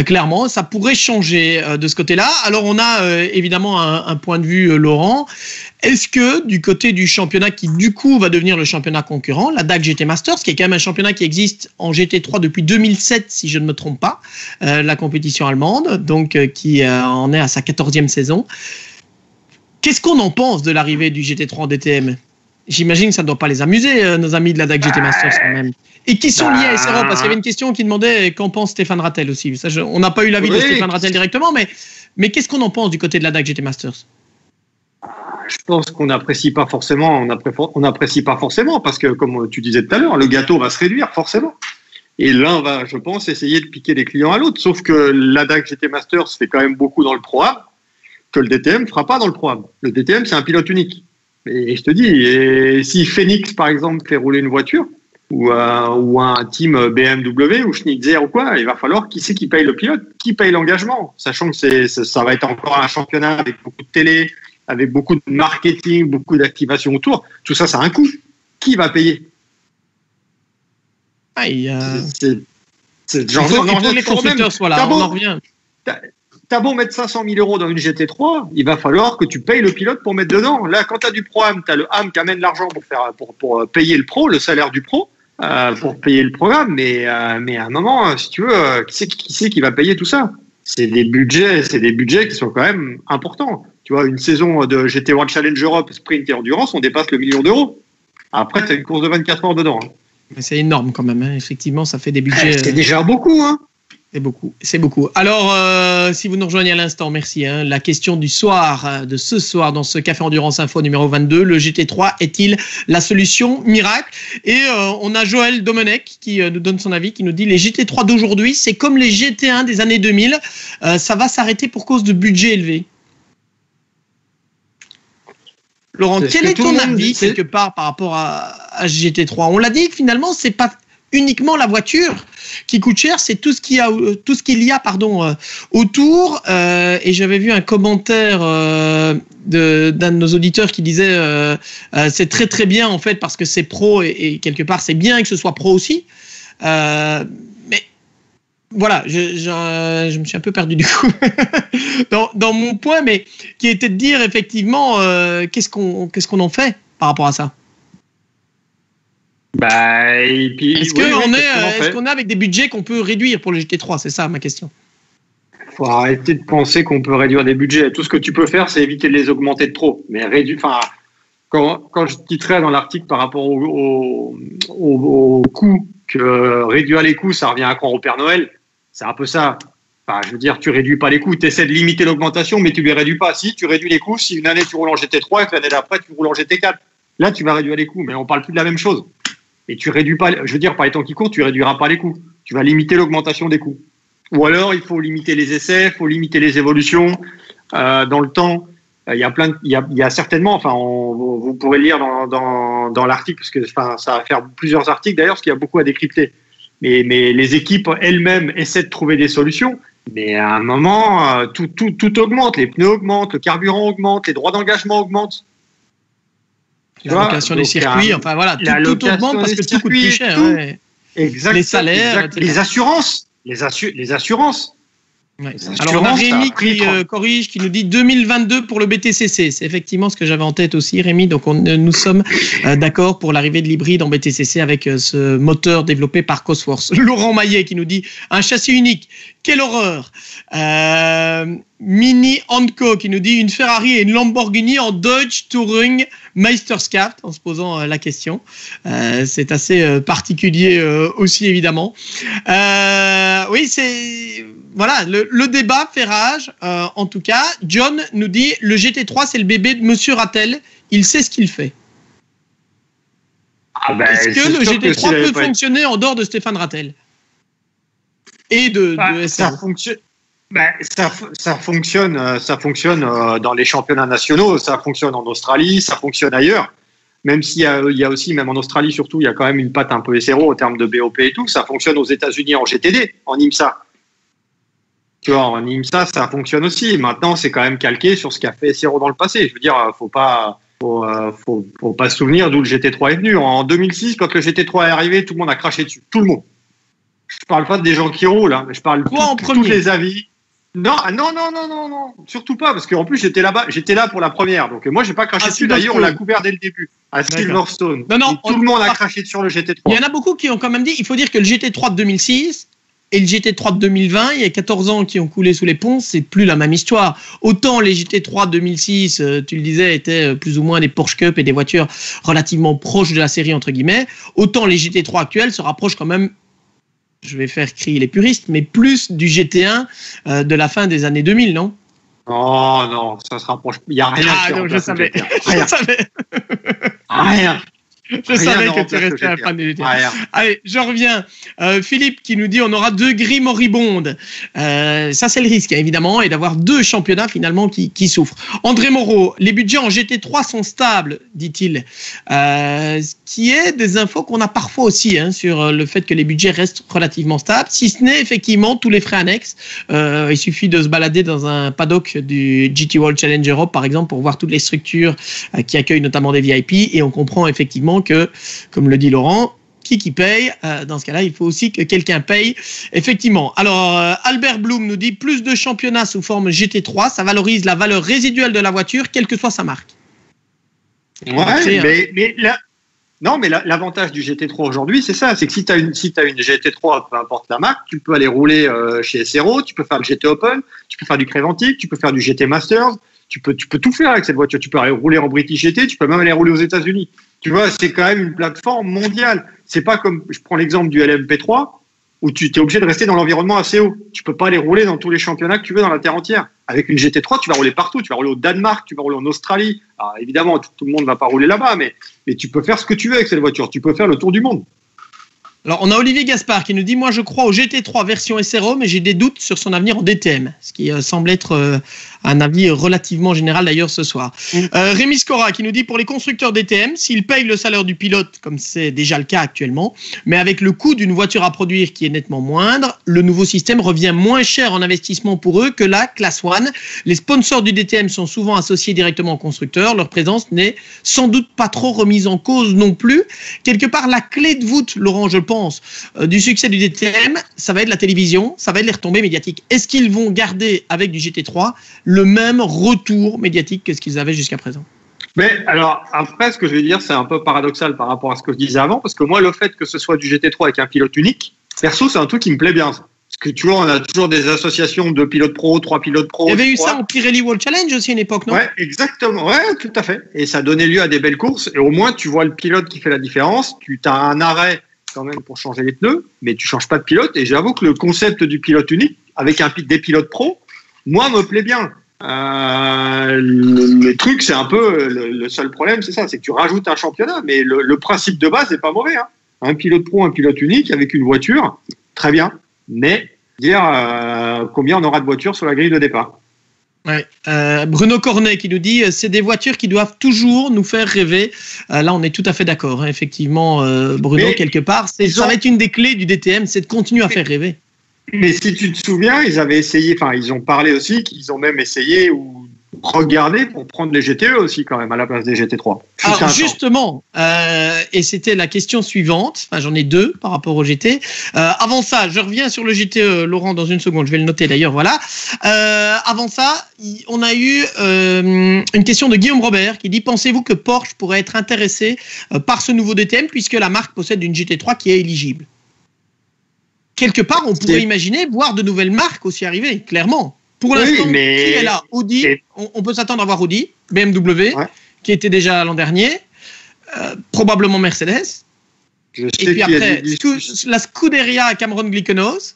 Clairement, ça pourrait changer de ce côté-là. Alors on a évidemment un point de vue, Laurent. Est-ce que du côté du championnat qui du coup va devenir le championnat concurrent, la DAC GT Masters, qui est quand même un championnat qui existe en GT3 depuis 2007 si je ne me trompe pas, la compétition allemande, donc qui en est à sa 14e saison. Qu'est-ce qu'on en pense de l'arrivée du GT3 en DTM ? J'imagine que ça ne doit pas les amuser, nos amis de la DAC GT Masters quand même. Et qui sont liés à SRO, parce qu'il y avait une question qui demandait qu'en pense Stéphane Rattel aussi. Ça, on n'a pas eu l'avis de Stéphane Rattel directement, mais qu'est-ce qu'on en pense du côté de la DAC GT Masters ? Je pense qu'on n'apprécie pas forcément, on n'apprécie pas forcément, parce que comme tu disais tout à l'heure, le gâteau va se réduire forcément. Et l'un va, je pense, essayer de piquer les clients à l'autre. Sauf que la DAC GT Masters fait quand même beaucoup dans le Pro-Am, que le DTM ne fera pas dans le Pro-Am. Le DTM, c'est un pilote unique. Et je te dis, et si Phoenix, par exemple, fait rouler une voiture, ou un team BMW ou Schnitzer ou quoi, il va falloir qui c'est qui paye le pilote, qui paye l'engagement, sachant que ça va être encore un championnat avec beaucoup de télé, avec beaucoup de marketing, beaucoup d'activation autour. Tout ça, ça a un coût. Qui va payer ? C'est genre, il faut que les constructeurs soient là, on en revient. T'as beau mettre 500 000 euros dans une GT3, il va falloir que tu payes le pilote pour mettre dedans. Là, quand tu as du Pro-Am, tu as le AM qui amène l'argent pour payer le pro, le salaire du pro, pour payer le programme. Mais à un moment, si tu veux, qui c'est qui va payer tout ça ? C'est des budgets qui sont quand même importants. Tu vois, une saison de GT World Challenge Europe, Sprint et Endurance, on dépasse le 1 million d'euros. Après, tu as une course de 24 heures dedans. Mais c'est énorme quand même, hein. Effectivement, ça fait des budgets. C'est déjà beaucoup, hein. C'est beaucoup. Alors, si vous nous rejoignez à l'instant, merci. La question du soir, de ce soir, dans ce Café Endurance Info numéro 22, le GT3 est-il la solution miracle ? Et on a Joël Domenech qui nous donne son avis, qui nous dit les GT3 d'aujourd'hui, c'est comme les GT1 des années 2000, ça va s'arrêter pour cause de budget élevé. Laurent, quel est ton avis quelque part par rapport à GT3 ? On l'a dit que finalement, c'est pas uniquement la voiture qui coûte cher, c'est tout ce qu'il y a autour. Et j'avais vu un commentaire d'un de nos auditeurs qui disait c'est très très bien en fait parce que c'est pro et quelque part c'est bien que ce soit pro aussi. Mais voilà, je me suis un peu perdu du coup dans mon point, mais qui était de dire effectivement qu'est-ce qu'on en fait par rapport à ça. Et puis, est-ce qu'on est avec des budgets qu'on peut réduire pour le GT3 ? C'est ça ma question. Il faut arrêter de penser qu'on peut réduire des budgets. Tout ce que tu peux faire, c'est éviter de les augmenter de trop. Mais quand je titrais dans l'article par rapport au coût, que réduire les coûts, ça revient à croire au Père Noël, c'est un peu ça. Je veux dire, tu réduis pas les coûts, tu essaies de limiter l'augmentation, mais tu les réduis pas. Si tu réduis les coûts, si une année tu roules en GT3 et que l'année d'après tu roules en GT4, là tu vas réduire les coûts, mais on parle plus de la même chose. Et tu réduis pas, je veux dire, par les temps qui courent, tu réduiras pas les coûts. Tu vas limiter l'augmentation des coûts. Ou alors, il faut limiter les essais, il faut limiter les évolutions dans le temps. Il y a certainement, vous pourrez lire dans l'article, parce que ça va faire plusieurs articles d'ailleurs, parce qu'il y a beaucoup à décrypter. Mais les équipes elles-mêmes essaient de trouver des solutions. Mais à un moment, tout augmente. Les pneus augmentent, le carburant augmente, les droits d'engagement augmentent. La location des circuits, tout augmente parce que tout coûte plus cher. Ouais. Exact. Les salaires, les assurances. Ouais. Alors on a Rémi qui corrige, qui nous dit 2022 pour le BTCC. C'est effectivement ce que j'avais en tête aussi, Rémi. Donc nous sommes d'accord pour l'arrivée de l'hybride en BTCC avec ce moteur développé par Cosworth. Laurent Maillet qui nous dit un châssis unique. Quelle horreur. Mini Anco qui nous dit une Ferrari et une Lamborghini en Deutsche Touring Meisterschaft, en se posant la question. C'est assez particulier aussi évidemment. Oui, c'est voilà, le débat fait rage. En tout cas, John nous dit le GT3 c'est le bébé de Monsieur Rattel. Il sait ce qu'il fait. Est-ce que le GT3 peut fonctionner en dehors de Stéphane Rattel et de SRO? Ça fonctionne dans les championnats nationaux, ça fonctionne en Australie, ça fonctionne ailleurs. Même s'il y a aussi, même en Australie surtout, il y a quand même une patte un peu SRO en termes de BOP et tout. Ça fonctionne aux États-Unis en GTD, en IMSA. Tu vois, en IMSA, ça fonctionne aussi. Maintenant, c'est quand même calqué sur ce qu'a fait SRO dans le passé. Je veux dire, faut pas se souvenir d'où le GT3 est venu. En 2006, quand le GT3 est arrivé, tout le monde a craché dessus. Tout le monde. Je parle pas des gens qui roulent, hein, mais je parle de tous les avis. Non, surtout pas, parce qu'en plus j'étais là pour la première, donc moi j'ai pas craché dessus. D'ailleurs, on l'a couvert dès le début à Silverstone. Tout le monde a craché sur le GT3. Il y en a beaucoup qui ont quand même dit, il faut dire que le GT3 de 2006 et le GT3 de 2020, il y a 14 ans qui ont coulé sous les ponts, c'est plus la même histoire. Autant les GT3 de 2006, tu le disais, étaient plus ou moins des Porsche Cup et des voitures relativement proches de la série entre guillemets, autant les GT3 actuels se rapprochent quand même, je vais faire crier les puristes, mais plus du GT1 de la fin des années 2000, non? Oh non, ça se rapproche. Il n'y a rien. Ah, donc je savais. Rien. Je savais que tu restais un fan du GTA. Allez, je reviens. Philippe qui nous dit on aura 2 grilles moribondes. Ça, c'est le risque, hein, évidemment, et d'avoir 2 championnats finalement qui souffrent. André Moreau, les budgets en GT3 sont stables, dit-il. Ce qui est des infos qu'on a parfois aussi sur le fait que les budgets restent relativement stables, si ce n'est effectivement tous les frais annexes. Il suffit de se balader dans un paddock du GT World Challenge Europe, par exemple, pour voir toutes les structures qui accueillent notamment des VIP, et on comprend effectivement que, comme le dit Laurent, qui paye, dans ce cas-là, il faut aussi que quelqu'un paye, effectivement. Alors, Albert Bloom nous dit, plus de championnats sous forme GT3, ça valorise la valeur résiduelle de la voiture, quelle que soit sa marque. Ouais, mais là, non, mais l'avantage du GT3 aujourd'hui, c'est ça, c'est que si tu as une GT3, peu importe la marque, tu peux aller rouler chez SRO, tu peux faire le GT Open, tu peux faire du Creventic, tu peux faire du GT Masters, tu peux tout faire avec cette voiture. Tu peux aller rouler en British GT, tu peux même aller rouler aux États-Unis. Tu vois, c'est quand même une plateforme mondiale. C'est pas comme, je prends l'exemple du LMP3, où tu es obligé de rester dans l'environnement assez haut. Tu peux pas aller rouler dans tous les championnats que tu veux dans la Terre entière. Avec une GT3, tu vas rouler partout. Tu vas rouler au Danemark, tu vas rouler en Australie. Alors évidemment, tout le monde va pas rouler là-bas, mais tu peux faire ce que tu veux avec cette voiture. Tu peux faire le tour du monde. Alors, on a Olivier Gaspard qui nous dit « Moi, je crois au GT3 version SRO, mais j'ai des doutes sur son avenir en DTM. » Ce qui semble être un avis relativement général d'ailleurs ce soir. Rémi Scora qui nous dit « Pour les constructeurs DTM, s'ils payent le salaire du pilote, comme c'est déjà le cas actuellement, mais avec le coût d'une voiture à produire qui est nettement moindre, le nouveau système revient moins cher en investissement pour eux que la Class 1. Les sponsors du DTM sont souvent associés directement aux constructeurs. Leur présence n'est sans doute pas trop remise en cause non plus. Quelque part, la clé de voûte, Laurent, je pense, du succès du DTM, ça va être la télévision, ça va être les retombées médiatiques. Est-ce qu'ils vont garder avec du GT3 le même retour médiatique que ce qu'ils avaient jusqu'à présent? Mais alors, après, ce que je vais dire, c'est un peu paradoxal par rapport à ce que je disais avant, parce que moi, le fait que ce soit du GT3 avec un pilote unique, perso, c'est un truc qui me plaît bien. Parce que tu vois, on a toujours des associations de pilotes pro, 3 pilotes pro. Il y avait eu ça en Pirelli World Challenge aussi à une époque, non? Ouais, exactement. Ouais, tout à fait. Et ça donnait lieu à des belles courses. Et au moins, tu vois le pilote qui fait la différence. Tu as un arrêt quand même pour changer les pneus, mais tu changes pas de pilote. Et j'avoue que le concept du pilote unique, avec des pilotes pro, moi, me plaît bien. Le truc, c'est un peu le seul problème, c'est ça, c'est que tu rajoutes un championnat, mais le principe de base n'est pas mauvais. Hein. Un pilote pro, un pilote unique avec une voiture, très bien. Mais dire combien on aura de voitures sur la grille de départ. Ouais. Bruno Cornet qui nous dit c'est des voitures qui doivent toujours nous faire rêver. Là, on est tout à fait d'accord. Hein. Effectivement, Bruno, mais quelque part, ça va être une des clés du DTM, c'est de continuer à faire rêver. Mais si tu te souviens, ils avaient essayé, enfin, ils ont parlé aussi qu'ils ont même essayé ou regardé pour prendre les GTE aussi quand même à la place des GT3. Alors justement, et c'était la question suivante, enfin j'en ai 2 par rapport au GT. Avant ça, je reviens sur le GTE, Laurent, dans une seconde, je vais le noter d'ailleurs, voilà. Avant ça, on a eu une question de Guillaume Robert qui dit « Pensez-vous que Porsche pourrait être intéressé par ce nouveau DTM puisque la marque possède une GT3 qui est éligible ?» Quelque part, on pourrait imaginer voir de nouvelles marques aussi arriver, clairement. Pour l'instant, qui est là? Audi, on peut s'attendre à voir Audi, BMW, qui était déjà l'an dernier, probablement Mercedes. Et puis après, la Scuderia Cameron Glickenhaus,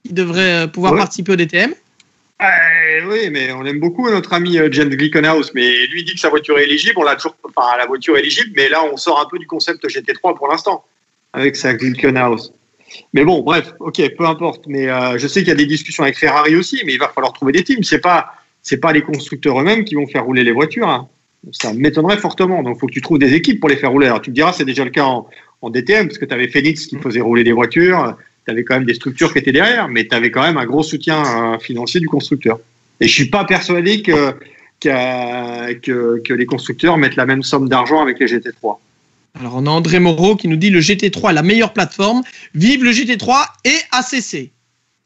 qui devrait pouvoir participer au DTM. Oui, mais on aime beaucoup notre ami James Glickenhaus, mais lui dit que sa voiture est éligible, on l'a toujours, enfin la voiture est éligible, mais là on sort un peu du concept GT3 pour l'instant, avec sa Glickenhaus. Mais bon, bref, ok, peu importe. Mais je sais qu'il y a des discussions avec Ferrari aussi, mais il va falloir trouver des teams. C'est pas les constructeurs eux-mêmes qui vont faire rouler les voitures. Hein. Ça m'étonnerait fortement. Donc, il faut que tu trouves des équipes pour les faire rouler. Alors, tu me diras, c'est déjà le cas en DTM, parce que tu avais Phoenix qui faisait rouler des voitures. Tu avais quand même des structures qui étaient derrière, mais tu avais quand même un gros soutien financier du constructeur. Et je suis pas persuadé que les constructeurs mettent la même somme d'argent avec les GT3. Alors, on a André Moreau qui nous dit le GT3 est la meilleure plateforme. Vive le GT3 et ACC.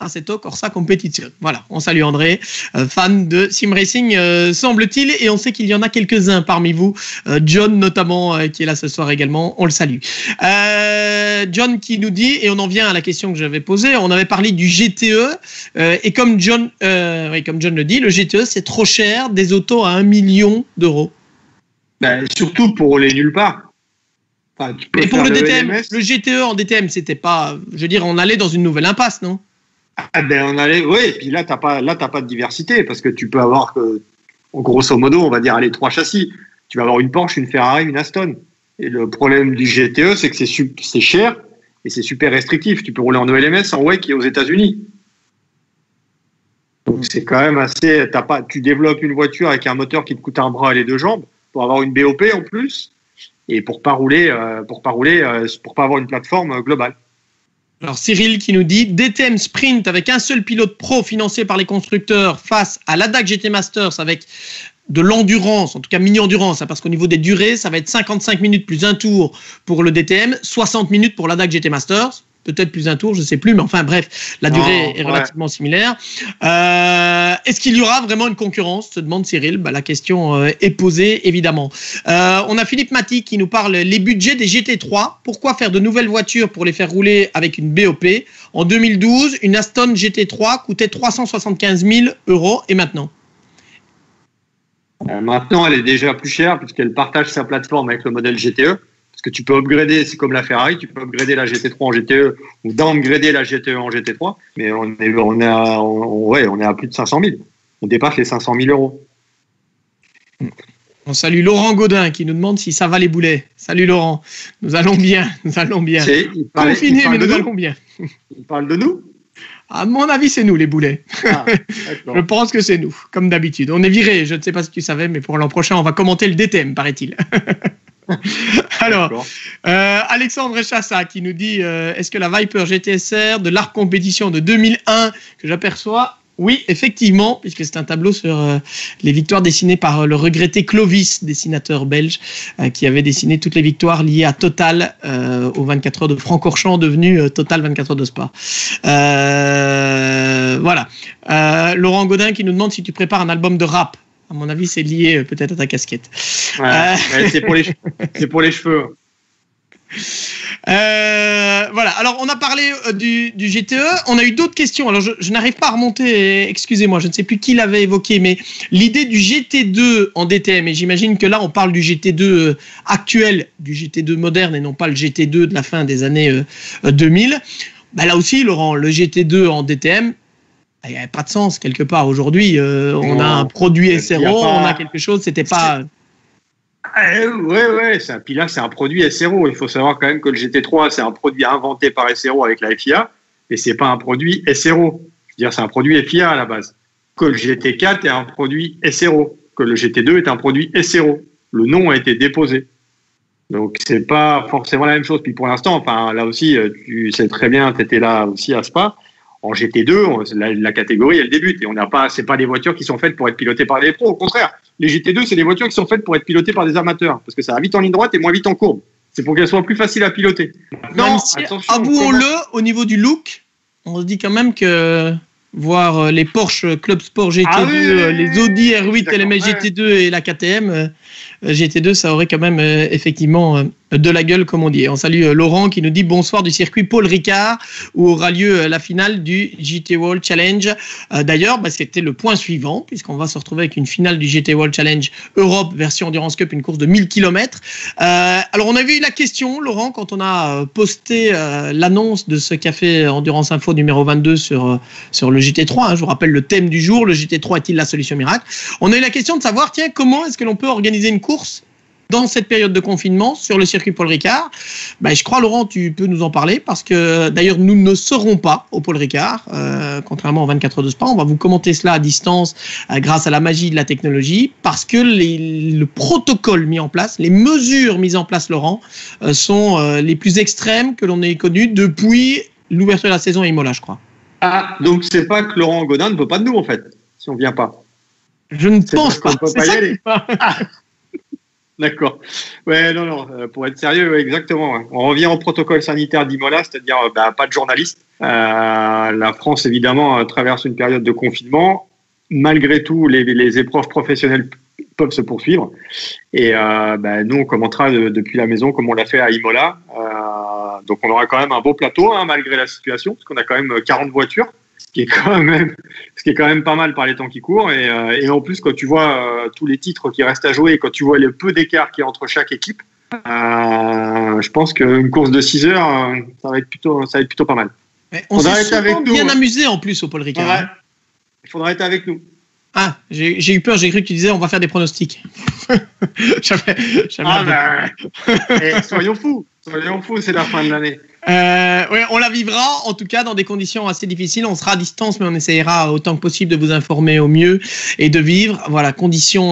Assetto Corsa Competition. Voilà, on salue André, fan de Sim Racing, semble-t-il, et on sait qu'il y en a quelques-uns parmi vous. John, notamment, qui est là ce soir également, on le salue. John qui nous dit, et on en vient à la question que j'avais posée, on avait parlé du GTE, et comme John le dit, le GTE, c'est trop cher, des autos à 1 million d'euros. Ben, surtout pour les nulle part. Enfin, et pour le DTM, le GTE en DTM, c'était pas, je veux dire, on allait dans une nouvelle impasse, non? Ah ben on allait, oui, et puis là, t'as pas de diversité, parce que tu peux avoir, grosso modo, on va dire, 3 châssis. Tu vas avoir une Porsche, une Ferrari, une Aston. Et le problème du GTE, c'est que c'est cher et c'est super restrictif. Tu peux rouler en ELMS, en WEC et aux États-Unis. Donc c'est quand même assez. Tu développes une voiture avec un moteur qui te coûte un bras et les 2 jambes pour avoir une BOP en plus et pour pas avoir une plateforme globale. Alors Cyril qui nous dit DTM Sprint avec un seul pilote pro financé par les constructeurs face à l'ADAC GT Masters avec de l'endurance, en tout cas mini-endurance, parce qu'au niveau des durées, ça va être 55 minutes plus un tour pour le DTM, 60 minutes pour l'ADAC GT Masters. Peut-être plus un tour, je ne sais plus, mais enfin bref, la durée est relativement similaire. Est-ce qu'il y aura vraiment une concurrence, se demande Cyril. La question est posée, évidemment. On a Philippe Maty qui nous parle les budgets des GT3. Pourquoi faire de nouvelles voitures pour les faire rouler avec une BOP? En 2012, une Aston GT3 coûtait 375 000 € et maintenant? Maintenant, elle est déjà plus chère puisqu'elle partage sa plateforme avec le modèle GTE. Parce que tu peux upgrader, c'est comme la Ferrari, tu peux upgrader la GT3 en GTE ou downgrader la GTE en GT3, mais on est à plus de 500 000. On dépasse les 500 000 €. On salue Laurent Gaudin qui nous demande si ça va les boulets. Salut Laurent, nous allons bien. Confinés, mais nous allons bien. Il parle de nous? À mon avis, c'est nous les boulets. Je pense que c'est nous, comme d'habitude. On est virés, je ne sais pas si tu savais, mais pour l'an prochain, on va commenter le DTM, paraît-il. Alors, Alexandre Chassa qui nous dit est-ce que la Viper GTSR de l'Arc Compétition de 2001 que j'aperçois? Oui, effectivement, puisque c'est un tableau sur les victoires dessinées par le regretté Clovis, dessinateur belge, qui avait dessiné toutes les victoires liées à Total aux 24 heures de Francorchamps, devenu Total 24 heures de Spa. Voilà. Laurent Gaudin qui nous demande si tu prépares un album de rap. À mon avis, c'est lié peut-être à ta casquette. Ouais, c'est pour les cheveux. Voilà. Alors, on a parlé du GTE. On a eu d'autres questions. Alors, je n'arrive pas à remonter. Excusez-moi, je ne sais plus qui l'avait évoqué, mais l'idée du GT2 en DTM. Et j'imagine que là, on parle du GT2 actuel, du GT2 moderne, et non pas le GT2 de la fin des années 2000. Là aussi, Laurent, le GT2 en DTM. Il n'y avait pas de sens quelque part. Aujourd'hui, on a un produit SRO, on a quelque chose, c'était pas. Ouais. Puis là, c'est un produit SRO. Il faut savoir quand même que le GT3, c'est un produit inventé par SRO avec la FIA, et c'est pas un produit SRO. Je veux dire, c'est un produit FIA à la base. Que le GT4 est un produit SRO, que le GT2 est un produit SRO. Le nom a été déposé. Donc, c'est pas forcément la même chose. Puis pour l'instant, enfin, là aussi, tu sais très bien, tu étais là aussi à Spa. En GT2, la catégorie, elle débute. Et c'est pas des voitures qui sont faites pour être pilotées par des pros. Au contraire, les GT2, c'est des voitures qui sont faites pour être pilotées par des amateurs. Parce que ça va vite en ligne droite et moins vite en courbe. C'est pour qu'elles soient plus faciles à piloter. Non, avouons-le, au niveau du look, on se dit quand même que voir les Porsche Club Sport GT2, les Audi R8 LMS GT2 et la KTM GT2, ça aurait quand même effectivement de la gueule, comme on dit. Et on salue Laurent qui nous dit bonsoir du circuit Paul Ricard où aura lieu la finale du GT World Challenge. D'ailleurs, c'était le point suivant puisqu'on va se retrouver avec une finale du GT World Challenge Europe version Endurance Cup, une course de 1000 km. Alors, on avait eu la question, Laurent, quand on a posté l'annonce de ce café Endurance Info numéro 22 sur le GT3. Je vous rappelle le thème du jour, le GT3 est-il la solution miracle? On a eu la question de savoir, tiens, comment est-ce que l'on peut organiser une course dans cette période de confinement sur le circuit Paul Ricard? Je crois, Laurent, tu peux nous en parler parce que d'ailleurs nous ne serons pas au Paul Ricard, contrairement aux 24 heures de Spa. On va vous commenter cela à distance grâce à la magie de la technologie parce que le protocole mis en place, les mesures mises en place, Laurent, sont les plus extrêmes que l'on ait connues depuis l'ouverture de la saison à Imola, je crois. Ah, donc c'est pas que Laurent Gaudin ne veut pas de nous en fait, si on vient pas. Je ne pense pas. C'est ça y aller. D'accord. Ouais, non, pour être sérieux, ouais, exactement. Ouais. On revient au protocole sanitaire d'Imola, c'est-à-dire pas de journalistes. La France, évidemment, traverse une période de confinement. Malgré tout, les épreuves professionnelles peuvent se poursuivre. Et nous, on commentera depuis la maison, comme on l'a fait à Imola. Donc, on aura quand même un beau plateau, hein, malgré la situation, parce qu'on a quand même 40 voitures. Ce qui est quand même pas mal par les temps qui courent. Et en plus, quand tu vois tous les titres qui restent à jouer, et quand tu vois le peu d'écart qu'il y a entre chaque équipe, je pense qu'une course de 6 heures, ça va être plutôt pas mal. Mais on s'est souvent bien amusé en plus au Paul Ricard. Ouais. Il faudra être avec nous. Ah, j'ai eu peur, j'ai cru que tu disais on va faire des pronostics. Soyons fous, c'est la fin de l'année. Ouais, on la vivra en tout cas dans des conditions assez difficiles. On sera à distance, mais on essaiera autant que possible de vous informer au mieux et de vivre. Voilà,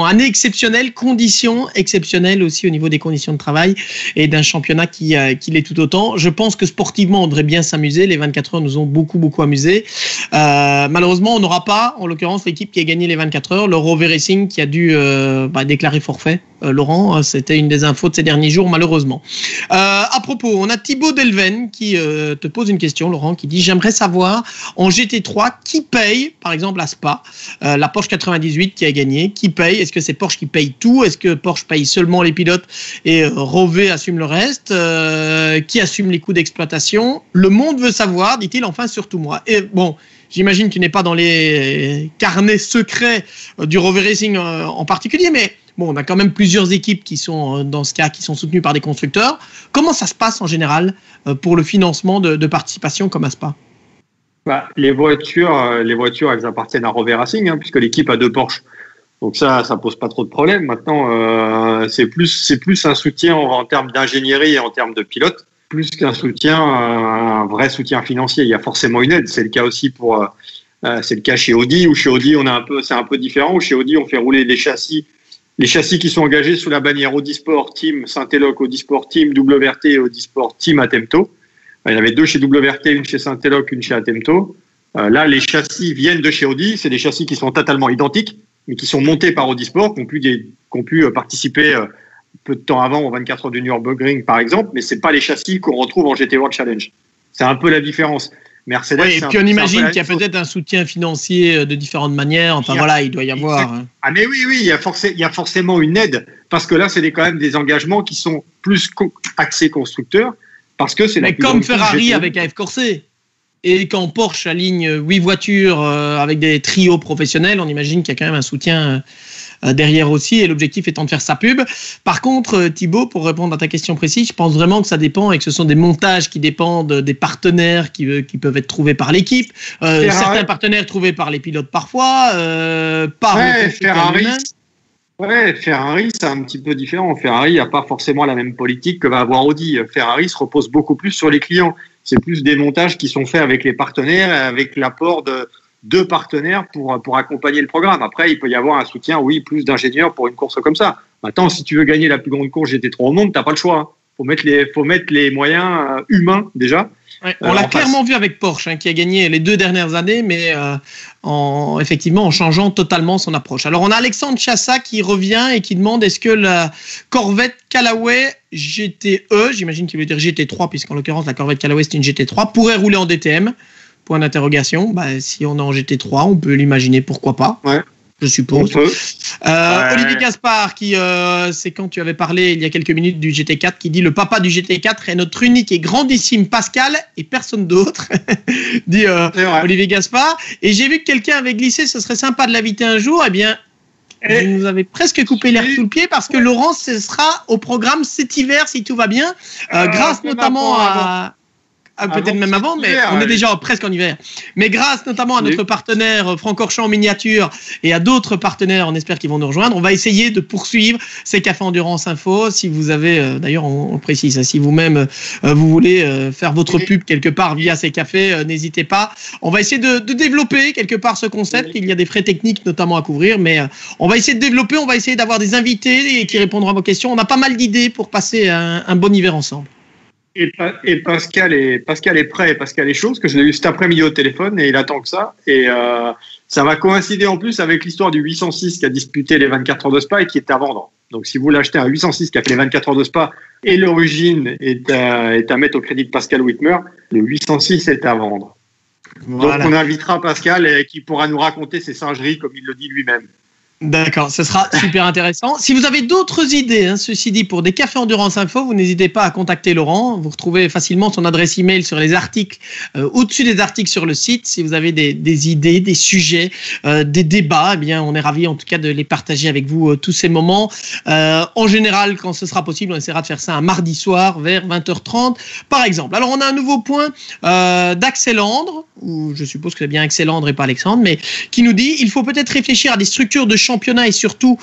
année exceptionnelle, conditions exceptionnelles aussi au niveau des conditions de travail et d'un championnat qui l'est tout autant. Je pense que sportivement, on devrait bien s'amuser. Les 24 heures nous ont beaucoup amusé. Malheureusement, on n'aura pas, en l'occurrence, l'équipe qui a gagné les 24 heures, le Rover Racing, qui a dû déclarer forfait. Laurent, c'était une des infos de ces derniers jours, malheureusement. À propos, on a Thibaut Delven qui te pose une question, Laurent, qui dit: j'aimerais savoir en GT3 qui paye, par exemple à Spa, la Porsche 98 qui a gagné, qui paye? Est-ce que c'est Porsche qui paye tout? Est-ce que Porsche paye seulement les pilotes et Rover assume le reste? Qui assume les coûts d'exploitation? Le monde veut savoir, dit-il, enfin surtout moi. Et bon, j'imagine que tu n'es pas dans les carnets secrets du Rover Racing en particulier, mais bon, on a quand même plusieurs équipes qui sont, dans ce cas, qui sont soutenues par des constructeurs. Comment ça se passe en général pour le financement de participation comme à Spa? Les voitures, elles appartiennent à Rover Racing, hein, puisque l'équipe a 2 Porsche. Donc ça pose pas trop de problème. Maintenant, c'est plus un soutien en termes d'ingénierie et en termes de pilote, plus qu'un soutien, un vrai soutien financier. Il y a forcément une aide. C'est le cas aussi c'est le cas chez Audi, où chez Audi c'est un peu différent. Où chez Audi, on fait rouler les châssis qui sont engagés sous la bannière Audi Sport Team Saint-Eloc, Audi Sport Team WRT et Audi Sport Team Atemto. Il y en avait 2 chez WRT, une chez Saint-Eloc, une chez Atemto. Là, les châssis viennent de chez Audi. C'est des châssis qui sont totalement identiques, mais qui sont montés par Audi Sport, qui ont pu participer peu de temps avant aux 24 heures du Nürburgring, par exemple, mais c'est pas les châssis qu'on retrouve en GT World Challenge. C'est un peu la différence. Mercedes, oui, et puis on imagine qu'il y a peut-être un soutien financier de différentes manières. Enfin voilà, il doit y avoir. Ah mais oui, il y a forcément une aide, parce que là, c'est quand même des engagements qui sont plus axés constructeurs, parce que c'est. Mais comme Ferrari avec AF Corse. Et quand Porsche aligne 8 voitures avec des trios professionnels, on imagine qu'il y a quand même un soutien derrière aussi, et l'objectif étant de faire sa pub. Par contre, Thibaut, pour répondre à ta question précise, je pense vraiment que ça dépend et que ce sont des montages qui dépendent des partenaires qui peuvent être trouvés par l'équipe, certains partenaires trouvés par les pilotes parfois, par le constructeur lui-même. Ferrari, c'est un petit peu différent. Ferrari n'a pas forcément la même politique que va avoir Audi. Ferrari se repose beaucoup plus sur les clients. C'est plus des montages qui sont faits avec les partenaires, avec l'apport de 2 partenaires pour accompagner le programme. Après, il peut y avoir un soutien, oui, plus d'ingénieurs pour une course comme ça. Maintenant, si tu veux gagner la plus grande course GT3 au monde, tu n'as pas le choix. Faut mettre les moyens humains déjà. Ouais, on l'a clairement vu avec Porsche, qui a gagné les 2 dernières années, mais effectivement en changeant totalement son approche. Alors on a Alexandre Chassa qui revient et qui demande: est-ce que la Corvette Callaway GTE, j'imagine qu'il veut dire GT3, puisqu'en l'occurrence la Corvette Callaway c'est une GT3, pourrait rouler en DTM? Point d'interrogation. Si on est en GT3, on peut l'imaginer, pourquoi pas. Ouais. Je suppose. Olivier Gaspard, c'est quand tu avais parlé il y a quelques minutes du GT4, qui dit: le papa du GT4 est notre unique et grandissime Pascal et personne d'autre, dit Olivier Gaspard. Et j'ai vu que quelqu'un avait glissé: ce serait sympa de l'inviter un jour. Eh bien, vous nous avez presque coupé l'air sous le pied, parce que Laurent, ce sera au programme cet hiver si tout va bien, grâce notamment à... peut-être même avant, mais on est déjà presque en hiver. Mais grâce notamment à notre partenaire Francorchamps en miniature et à d'autres partenaires, on espère qu'ils vont nous rejoindre, on va essayer de poursuivre ces Cafés Endurance Info. Si vous avez, d'ailleurs on précise, si vous-même vous voulez faire votre pub quelque part via ces cafés, n'hésitez pas. On va essayer de développer quelque part ce concept. Il y a des frais techniques notamment à couvrir, mais on va essayer de développer, on va essayer d'avoir des invités qui répondront à vos questions. On a pas mal d'idées pour passer un bon hiver ensemble. Et Pascal est prêt, Pascal est chaud, parce que je l'ai eu cet après-midi au téléphone et il attend que ça. Et ça va coïncider en plus avec l'histoire du 806 qui a disputé les 24 heures de Spa et qui est à vendre. Donc, si vous l'achetez un 806 qui a fait les 24 heures de Spa et l'origine est à mettre au crédit de Pascal Whitmer, le 806 est à vendre. Voilà. Donc, on invitera Pascal qui pourra nous raconter ses singeries comme il le dit lui-même. D'accord, ce sera super intéressant. Si vous avez d'autres idées, ceci dit, pour des cafés endurance info, vous n'hésitez pas à contacter Laurent. Vous retrouvez facilement son adresse email sur les articles, au-dessus des articles sur le site. Si vous avez des idées, des sujets, des débats, eh bien, on est ravis en tout cas de les partager avec vous tous ces moments. En général, quand ce sera possible, on essaiera de faire ça un mardi soir vers 20h30, par exemple. Alors, on a un nouveau point d'Axel Andre, ou je suppose que c'est bien Axel Andre et pas Alexandre, mais qui nous dit il faut peut-être réfléchir à des structures de championnat et surtout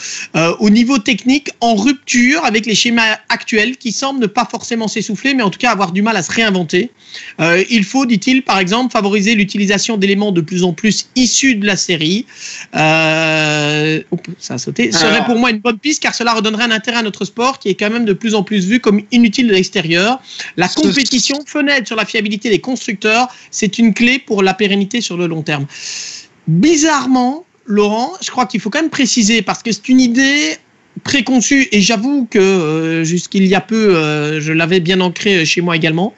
au niveau technique en rupture avec les schémas actuels qui semblent ne pas forcément s'essouffler mais en tout cas avoir du mal à se réinventer. Il faut, dit-il, par exemple favoriser l'utilisation d'éléments de plus en plus issus de la série. Ça a sauté. Serait pour moi une bonne piste car cela redonnerait un intérêt à notre sport qui est quand même de plus en plus vu comme inutile de l'extérieur. La compétition, fenêtre sur la fiabilité des constructeurs, c'est une clé pour la pérennité sur le long terme. Bizarrement, Laurent, je crois qu'il faut quand même préciser parce que c'est une idée préconçue et j'avoue que jusqu'il y a peu, je l'avais bien ancrée chez moi également,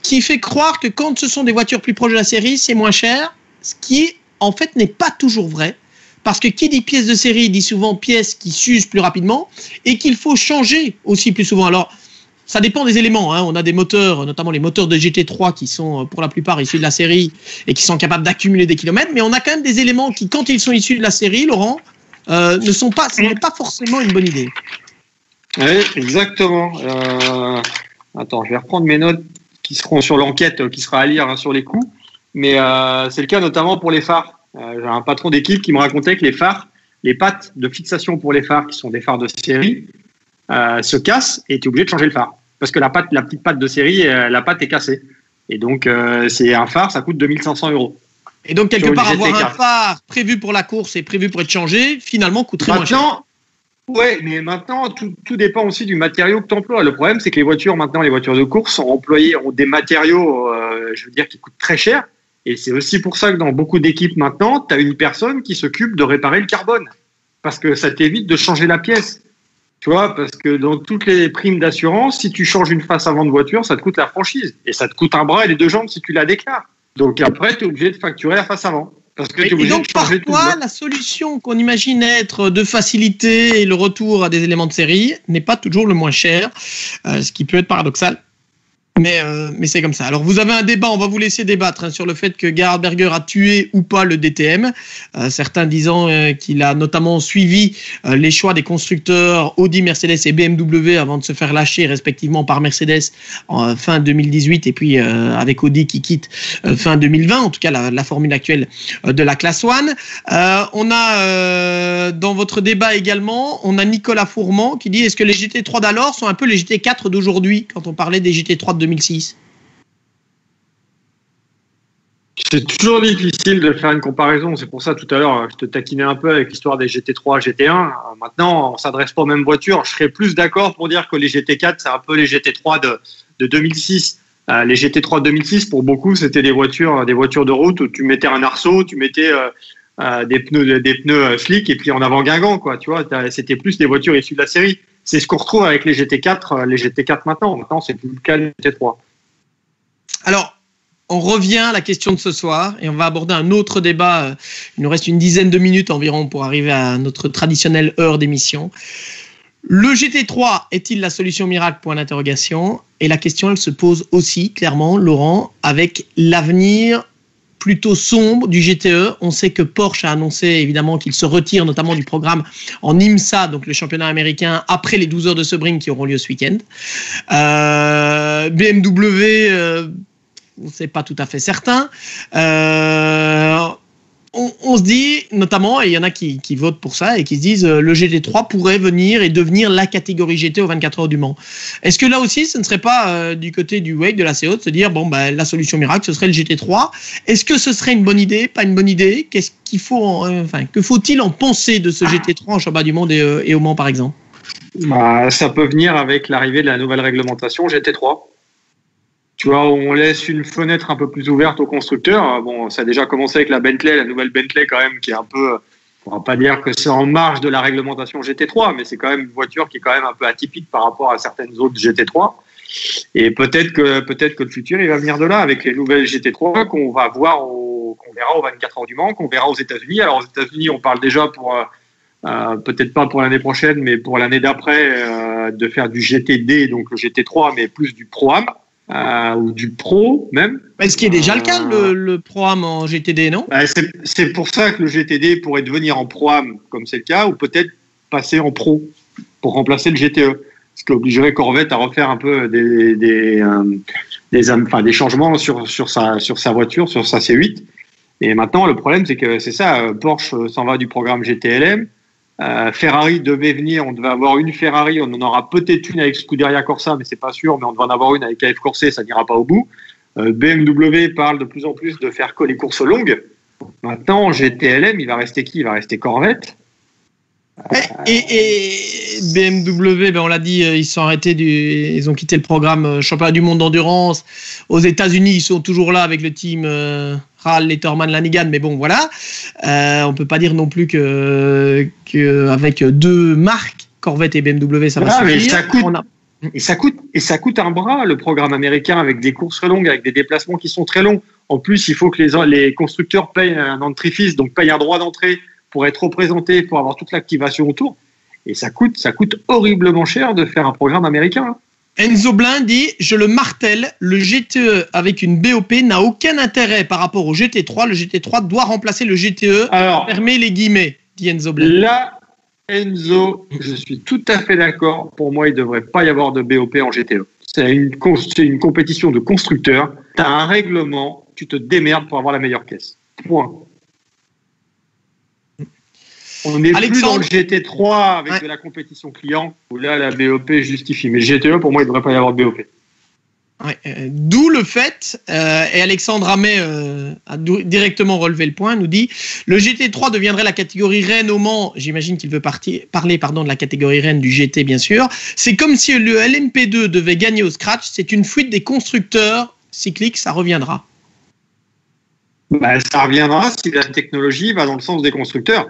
qui fait croire que quand ce sont des voitures plus proches de la série, c'est moins cher, ce qui en fait n'est pas toujours vrai. Parce que qui dit pièces de série dit souvent pièces qui s'usent plus rapidement et qu'il faut changer aussi plus souvent. Alors, ça dépend des éléments. On a des moteurs, notamment les moteurs de GT3 qui sont pour la plupart issus de la série et qui sont capables d'accumuler des kilomètres. Mais on a quand même des éléments qui, quand ils sont issus de la série, Laurent, ne sont pas, ce n'est pas forcément une bonne idée. Oui, exactement. Attends, je vais reprendre mes notes qui seront sur l'enquête, qui sera à lire sur les coûts. Mais c'est le cas notamment pour les phares. J'ai un patron d'équipe qui me racontait que les phares, les pattes de fixation pour les phares, qui sont des phares de série, se casse et tu es obligé de changer le phare parce que la petite patte de série, la patte est cassée et donc c'est un phare, ça coûte 2500 €. Et donc quelque part avoir un phare prévu pour la course et prévu pour être changé finalement coûterait moins cher. Ouais, mais maintenant tout dépend aussi du matériau que tu emploies. Le problème c'est que les voitures de course ont des matériaux je veux dire qui coûtent très cher et c'est aussi pour ça que dans beaucoup d'équipes maintenant tu as une personne qui s'occupe de réparer le carbone parce que ça t'évite de changer la pièce. Tu vois, parce que dans toutes les primes d'assurance, si tu changes une face avant de voiture, ça te coûte la franchise. Et ça te coûte un bras et les deux jambes si tu la déclares. Donc après, tu es obligé de facturer la face avant. Parce que et donc, parfois, la solution qu'on imagine être de faciliter le retour à des éléments de série n'est pas toujours le moins cher, ce qui peut être paradoxal. Mais c'est comme ça. Alors, vous avez un débat, on va vous laisser débattre sur le fait que Gerhard Berger a tué ou pas le DTM. Certains disant qu'il a notamment suivi les choix des constructeurs Audi, Mercedes et BMW avant de se faire lâcher respectivement par Mercedes en fin 2018 et puis avec Audi qui quitte fin 2020, en tout cas la formule actuelle de la Class 1. On a dans votre débat également, on a Nicolas Fourmand qui dit est-ce que les GT3 d'alors sont un peu les GT4 d'aujourd'hui quand on parlait des GT3 de 2006? C'est toujours difficile de faire une comparaison. C'est pour ça, tout à l'heure, je te taquinais un peu avec l'histoire des GT3, GT1. Maintenant, on ne s'adresse pas aux mêmes voitures. Je serais plus d'accord pour dire que les GT4, c'est un peu les GT3 de 2006. Les GT3 de 2006, pour beaucoup, c'était des voitures de route où tu mettais un arceau, tu mettais des pneus slick et puis en avant Guingamp, quoi. Tu vois, c'était plus des voitures issues de la série. C'est ce qu'on retrouve avec les GT4 maintenant. Maintenant, c'est plus le cas des GT3. Alors, on revient à la question de ce soir et on va aborder un autre débat. Il nous reste une dizaine de minutes environ pour arriver à notre traditionnelle heure d'émission. Le GT3 est-il la solution miracle ? Point d'interrogation. Et la question, elle se pose aussi, clairement, Laurent, avec l'avenir plutôt sombre du GTE. On sait que Porsche a annoncé évidemment qu'il se retire notamment du programme en IMSA, donc le championnat américain, après les 12 heures de Sebring qui auront lieu ce week-end. BMW, on ne sait pas tout à fait certain. On se dit, notamment, et il y en a qui votent pour ça et qui se disent le GT3 pourrait venir et devenir la catégorie GT aux 24 heures du Mans. Est-ce que là aussi, ce ne serait pas du côté du WEC, de la CO, de se dire, la solution miracle, ce serait le GT3 ? Est-ce que ce serait une bonne idée ? Pas une bonne idée ? Qu'est-ce qu'il faut, que faut-il en penser de ce GT3 en championnat du monde et au Mans, par exemple ? Ça peut venir avec l'arrivée de la nouvelle réglementation GT3. Tu vois, on laisse une fenêtre un peu plus ouverte aux constructeurs. Bon, ça a déjà commencé avec la Bentley, la nouvelle Bentley quand même, qui est un peu On va pas dire que c'est en marge de la réglementation GT3, mais c'est quand même une voiture qui est quand même un peu atypique par rapport à certaines autres GT3. Et peut-être que le futur, il va venir de là, avec les nouvelles GT3 qu'on va voir, qu'on verra au 24 heures du Mans, qu'on verra aux États-Unis. Alors aux États-Unis, on parle déjà peut-être pas pour l'année prochaine, mais pour l'année d'après, de faire du GTD, donc le GT3, mais plus du Pro-Am. Ou du Pro même. Ce qui est déjà le cas, le Pro-Am en GTD, non? C'est pour ça que le GTD pourrait devenir en Pro-Am, comme c'est le cas, ou peut-être passer en Pro pour remplacer le GTE. Ce qui obligerait Corvette à refaire un peu des changements sur sa voiture, sur sa C8. Et maintenant, le problème, c'est que c'est ça, Porsche s'en va du programme GTLM. Ferrari devait venir, on devait avoir une Ferrari, on en aura peut-être une avec Scuderia Corsa, mais c'est pas sûr, mais on devait en avoir une avec AF Corse, ça n'ira pas au bout. BMW parle de plus en plus de faire que les courses longues. Maintenant, GTLM, il va rester qui? Il va rester Corvette. Et BMW, on l'a dit, ils ont quitté le programme championnat du monde d'endurance. Aux États-Unis, ils sont toujours là avec le team Ral, Letterman, Lanigan, mais bon, voilà. On peut pas dire non plus qu'avec deux marques, Corvette et BMW, ça va suffire. Ça coûte un bras, le programme américain, avec des courses très longues, avec des déplacements qui sont très longs. En plus, il faut que les constructeurs payent un entry-fees, donc payent un droit d'entrée pour être représenté, pour avoir toute l'activation autour. Et ça coûte horriblement cher de faire un programme américain. Enzo Blin dit, je le martèle, le GTE avec une BOP n'a aucun intérêt par rapport au GT3. Le GT3 doit remplacer le GTE. Alors, fermez les guillemets, dit Enzo Blin. Là, Enzo, je suis tout à fait d'accord. Pour moi, il ne devrait pas y avoir de BOP en GTE. C'est une compétition de constructeurs. Tu as un règlement, tu te démerdes pour avoir la meilleure caisse. Point. On n'est plus dans le GT3 avec de la compétition client, où là, la BOP justifie. Mais le GTE, pour moi, il ne devrait pas y avoir de BOP. D'où le fait, et Alexandre Amet a directement relevé le point, nous dit le GT3 deviendrait la catégorie reine au Mans. J'imagine qu'il veut parler de la catégorie reine du GT, bien sûr. C'est comme si le LMP2 devait gagner au scratch. C'est une fuite des constructeurs cycliques, ça reviendra. Ça reviendra si la technologie va dans le sens des constructeurs.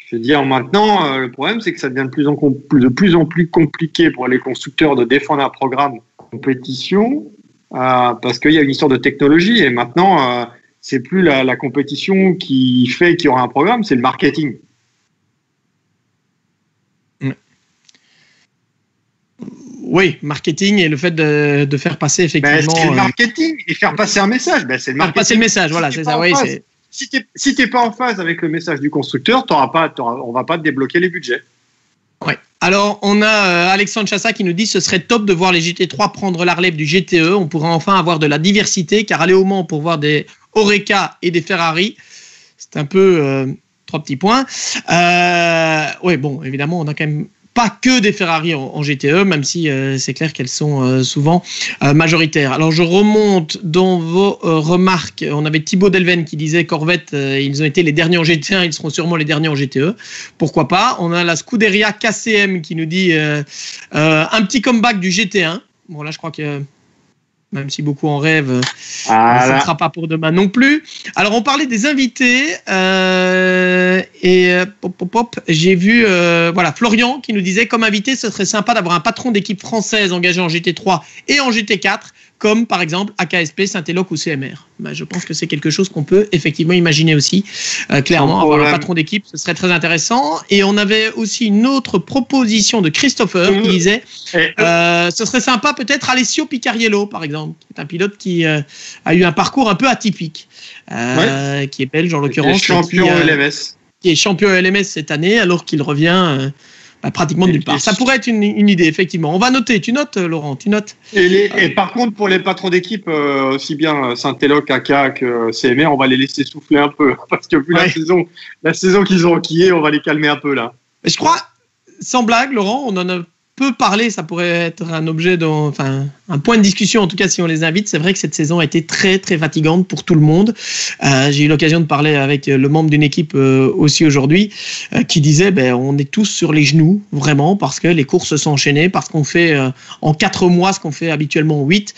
Je veux dire, maintenant, le problème, c'est que ça devient de plus en plus compliqué pour les constructeurs de défendre un programme compétition parce qu'il y a une histoire de technologie. Et maintenant, c'est plus la compétition qui fait qu'il y aura un programme, c'est le marketing. Oui, marketing et le fait de faire passer effectivement. C'est le marketing et faire passer un message. C'est le marketing. Faire passer le message, voilà, c'est ça. Oui, c'est. Si tu n'es pas en phase avec le message du constructeur, on ne va pas te débloquer les budgets. Ouais. Alors, on a Alexandre Chassa qui nous dit ce serait top de voir les GT3 prendre la relève du GTE. On pourrait enfin avoir de la diversité, car aller au Mans pour voir des Oreca et des Ferrari, c'est un peu 3 petits points. Oui, bon, évidemment, on n'a quand même pas que des Ferrari en GTE, même si c'est clair qu'elles sont souvent majoritaires. Alors je remonte dans vos remarques. On avait Thibaut Delven qui disait Corvette, ils ont été les derniers en GT1, ils seront sûrement les derniers en GTE. Pourquoi pas? On a la Scuderia KCM qui nous dit un petit comeback du GT1. Bon là je crois que même si beaucoup en rêvent, ça ne sera pas pour demain non plus. Alors, on parlait des invités j'ai vu Florian qui nous disait comme invité, ce serait sympa d'avoir un patron d'équipe française engagé en GT3 et en GT4, comme par exemple AKSP, Saint-Éloque ou CMR. Je pense que c'est quelque chose qu'on peut effectivement imaginer aussi. Clairement, avoir un patron d'équipe, ce serait très intéressant. Et on avait aussi une autre proposition de Christopher qui disait ce serait sympa peut-être Alessio Picariello, par exemple, qui est un pilote qui a eu un parcours un peu atypique, qui est belge en l'occurrence. Qui est champion LMS cette année, alors qu'il revient pratiquement de nulle part. Ça pourrait être une idée, effectivement. On va noter. Tu notes, Laurent? Tu notes? Et par contre, pour les patrons d'équipe, aussi bien Saint-Éloque, AK que CMR, on va les laisser souffler un peu. Parce que vu la saison qu'ils ont enquillée, on va les calmer un peu, là. Je crois, sans blague, Laurent, on en a peu parlé. Ça pourrait être un objet un point de discussion, en tout cas si on les invite. C'est vrai que cette saison a été très très fatigante pour tout le monde. J'ai eu l'occasion de parler avec le membre d'une équipe aussi aujourd'hui qui disait on est tous sur les genoux vraiment parce que les courses se sont enchaînées, parce qu'on fait en 4 mois ce qu'on fait habituellement en 8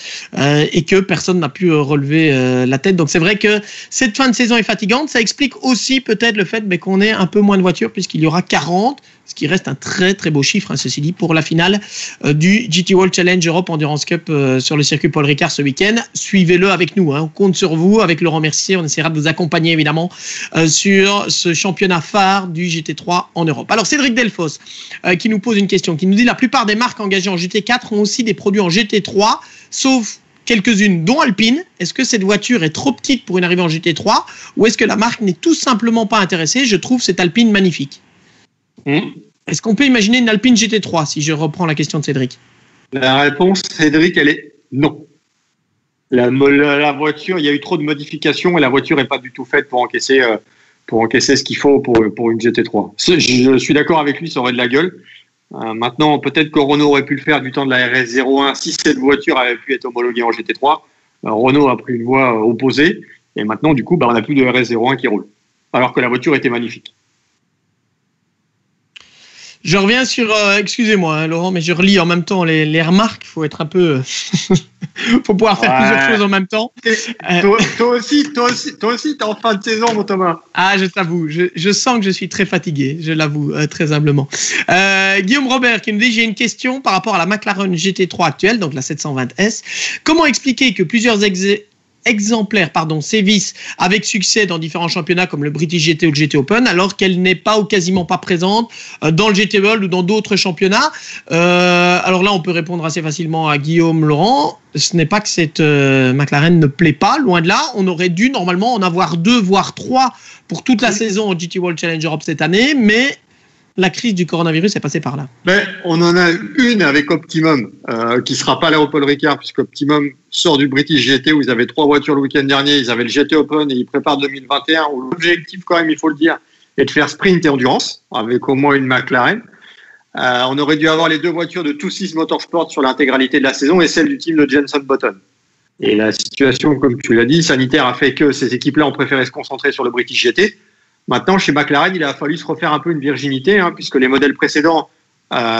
et que personne n'a pu relever la tête. Donc c'est vrai que cette fin de saison est fatigante. Ça explique aussi peut-être le fait qu'on ait un peu moins de voitures puisqu'il y aura 40, ce qui reste un très très beau chiffre, ceci dit, pour la finale du GT World Challenge Europe Endurance Cup sur le circuit Paul Ricard ce week-end. Suivez-le avec nous, on compte sur vous, avec Laurent Mercier, on essaiera de vous accompagner évidemment sur ce championnat phare du GT3 en Europe. Alors Cédric Delfos qui nous pose une question, qui nous dit la plupart des marques engagées en GT4 ont aussi des produits en GT3, sauf quelques-unes, dont Alpine. Est-ce que cette voiture est trop petite pour une arrivée en GT3 ou est-ce que la marque n'est tout simplement pas intéressée? Je trouve cette Alpine magnifique. Est-ce qu'on peut imaginer une Alpine GT3 si je reprends la question de Cédric? La réponse, Cédric, elle est non. La voiture, il y a eu trop de modifications et la voiture n'est pas du tout faite pour encaisser ce qu'il faut pour une GT3. Je suis d'accord avec lui, ça aurait de la gueule. Maintenant, peut-être que Renault aurait pu le faire du temps de la RS01 si cette voiture avait pu être homologuée en GT3. Renault a pris une voie opposée et maintenant, du coup, on n'a plus de RS01 qui roule. Alors que la voiture était magnifique. Je reviens sur, excusez-moi Laurent, mais je relis en même temps les remarques. Il faut être un peu, faut pouvoir faire plusieurs choses en même temps. Toi aussi, t'es en fin de saison, mon Thomas. Ah, je t'avoue, je sens que je suis très fatigué, je l'avoue très humblement. Guillaume Robert qui nous dit j'ai une question par rapport à la McLaren GT3 actuelle, donc la 720S. Comment expliquer que plusieurs exemplaires sévissent avec succès dans différents championnats comme le British GT ou le GT Open alors qu'elle n'est pas ou quasiment pas présente dans le GT World ou dans d'autres championnats? Alors là on peut répondre assez facilement à Guillaume Laurent, ce n'est pas que cette McLaren ne plaît pas, loin de là, on aurait dû normalement en avoir 2 voire 3 pour toute la saison au GT World Challenge Europe cette année, mais la crise du coronavirus est passée par là. On en a une avec Optimum qui ne sera pas là au Paul Ricard puisque Optimum sort du British GT où ils avaient 3 voitures le week-end dernier, ils avaient le GT Open et ils préparent 2021 où l'objectif quand même, il faut le dire, est de faire sprint et endurance avec au moins une McLaren. On aurait dû avoir les 2 voitures de 2-6 Motorsport sur l'intégralité de la saison et celle du team de Jenson Button. Et la situation, comme tu l'as dit, sanitaire a fait que ces équipes-là ont préféré se concentrer sur le British GT. Maintenant, chez McLaren, il a fallu se refaire un peu une virginité, puisque les modèles précédents,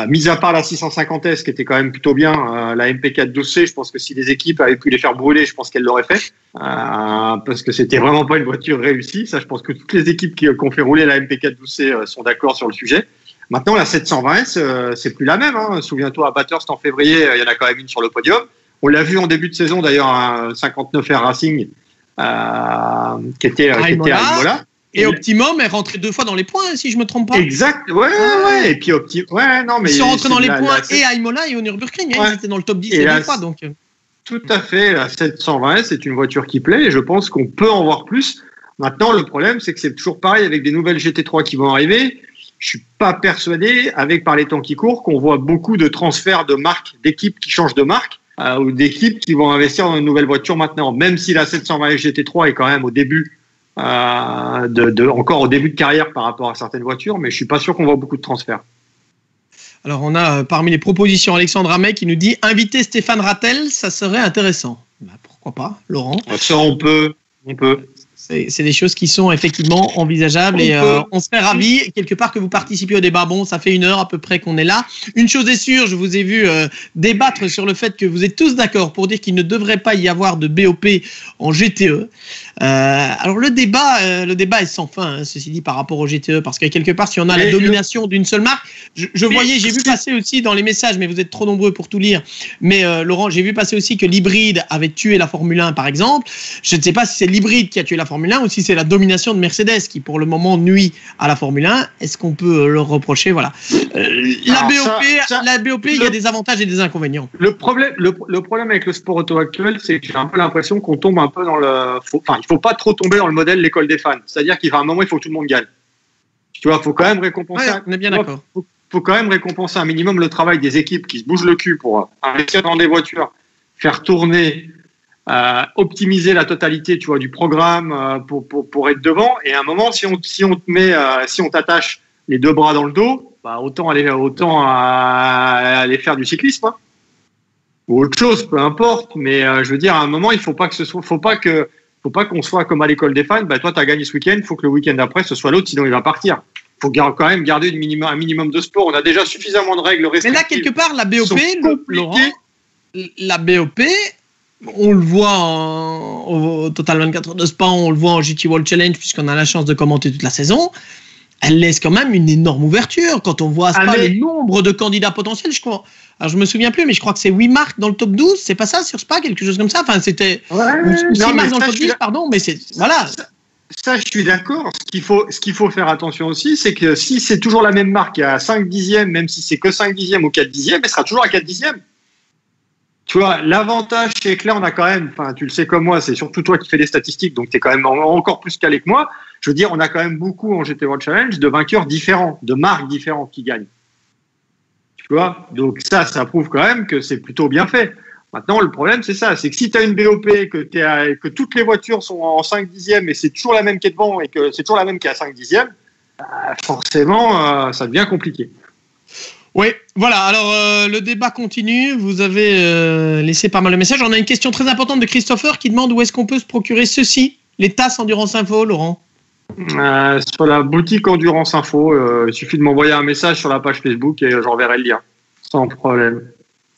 mis à part la 650S, qui était quand même plutôt bien, la MP412C, je pense que si les équipes avaient pu les faire brûler, je pense qu'elles l'auraient fait, parce que c'était vraiment pas une voiture réussie. Ça, je pense que toutes les équipes qui ont fait rouler la MP412C sont d'accord sur le sujet. Maintenant, la 720S, c'est plus la même. Souviens-toi, à Bathurst en février, il y en a quand même une sur le podium. On l'a vu en début de saison, d'ailleurs, un 59R Racing qui était à Imola. Et Optimum est rentré 2 fois dans les points, si je me trompe pas. Exact, ouais. Et puis ils sont rentrés dans les points et à Imola et au Nürburgring. Ils étaient dans le top 10 et 2 fois. Donc. Tout à fait. La 720S, c'est une voiture qui plaît et je pense qu'on peut en voir plus. Maintenant, le problème, c'est que c'est toujours pareil avec des nouvelles GT3 qui vont arriver. Je suis pas persuadé, par les temps qui courent, qu'on voit beaucoup de transferts de marques, d'équipes qui changent de marque ou d'équipes qui vont investir dans une nouvelle voiture maintenant. Même si la 720S GT3 est quand même au début. Encore au début de carrière par rapport à certaines voitures, mais je suis pas sûr qu'on voit beaucoup de transferts. Alors on a parmi les propositions Alexandre Hamet qui nous dit inviter Stéphane Rattel, ça serait intéressant. Pourquoi pas, Laurent? Ça on peut. C'est des choses qui sont effectivement envisageables et on serait ravis quelque part que vous participiez au débat. Bon, ça fait 1 heure à peu près qu'on est là. Une chose est sûre, je vous ai vu débattre sur le fait que vous êtes tous d'accord pour dire qu'il ne devrait pas y avoir de BOP en GTE. Alors le débat est sans fin, ceci dit, par rapport au GTE, parce que quelque part, si on a la domination d'une seule marque, j'ai vu passer aussi dans les messages, mais vous êtes trop nombreux pour tout lire. Mais Laurent, j'ai vu passer aussi que l'hybride avait tué la Formule 1, par exemple. Je ne sais pas si c'est l'hybride qui a tué la Formule 1 ou si c'est la domination de Mercedes qui, pour le moment, nuit à la Formule 1. Est-ce qu'on peut leur reprocher? Voilà. La BOP, il y a des avantages et des inconvénients. Le problème avec le sport auto actuel, c'est que j'ai un peu l'impression qu'on tombe un peu dans le... il faut pas trop tomber dans le modèle l'école des fans. C'est-à-dire qu'il va un moment, il faut que tout le monde gagne. Tu vois, faut quand même récompenser. On est bien d'accord. Faut quand même récompenser un minimum le travail des équipes qui se bougent le cul pour investir dans des voitures, faire tourner, optimiser la totalité, tu vois, du programme pour être devant. Et à un moment, si on t'attache les 2 bras dans le dos, autant aller faire du cyclisme. ou autre chose, peu importe. Mais je veux dire, à un moment, il faut pas qu'on soit comme à l'école des fans. Toi, tu as gagné ce week-end, il faut que le week-end d'après, ce soit l'autre, sinon il va partir. Il faut quand même garder un minimum de sport. On a déjà suffisamment de règles restrictives. Mais là, quelque part, la BOP, Laurent, la BOP, on le voit au Total 24 heures de Spa, on le voit en GT World Challenge, puisqu'on a la chance de commenter toute la saison. Elle laisse quand même une énorme ouverture. Quand on voit à Spa le nombre de candidats potentiels, je crois. Alors, je me souviens plus, mais je crois que c'est 8 marques dans le top 12. C'est pas ça sur Spa, quelque chose comme ça. Enfin, c'était 6 marques dans le top 10, pardon, mais c'est voilà. Ça, je suis d'accord. Ce qu'il faut faire attention aussi, c'est que si c'est toujours la même marque à 5 dixièmes, même si c'est que 5 dixièmes ou 4 dixièmes, elle sera toujours à 4 dixièmes. Tu vois, l'avantage, c'est que là, on a quand même, tu le sais comme moi, c'est surtout toi qui fais les statistiques, donc tu es quand même encore plus calé que moi. Je veux dire, on a quand même beaucoup en GT World Challenge de vainqueurs différents, de marques différentes qui gagnent. Tu vois, donc ça prouve quand même que c'est plutôt bien fait. Maintenant, le problème, c'est ça, c'est que si tu as une BOP, que toutes les voitures sont en 5 dixièmes et c'est toujours la même qui est devant et que c'est toujours la même qui est à 5 dixièmes, forcément, ça devient compliqué. Oui, voilà. Alors, le débat continue. Vous avez laissé pas mal de messages. On a une question très importante de Christopher qui demande où est-ce qu'on peut se procurer ceci, les tasses Endurance Info, Laurent. Sur la boutique Endurance Info, il suffit de m'envoyer un message sur la page Facebook et j'enverrai le lien, sans problème.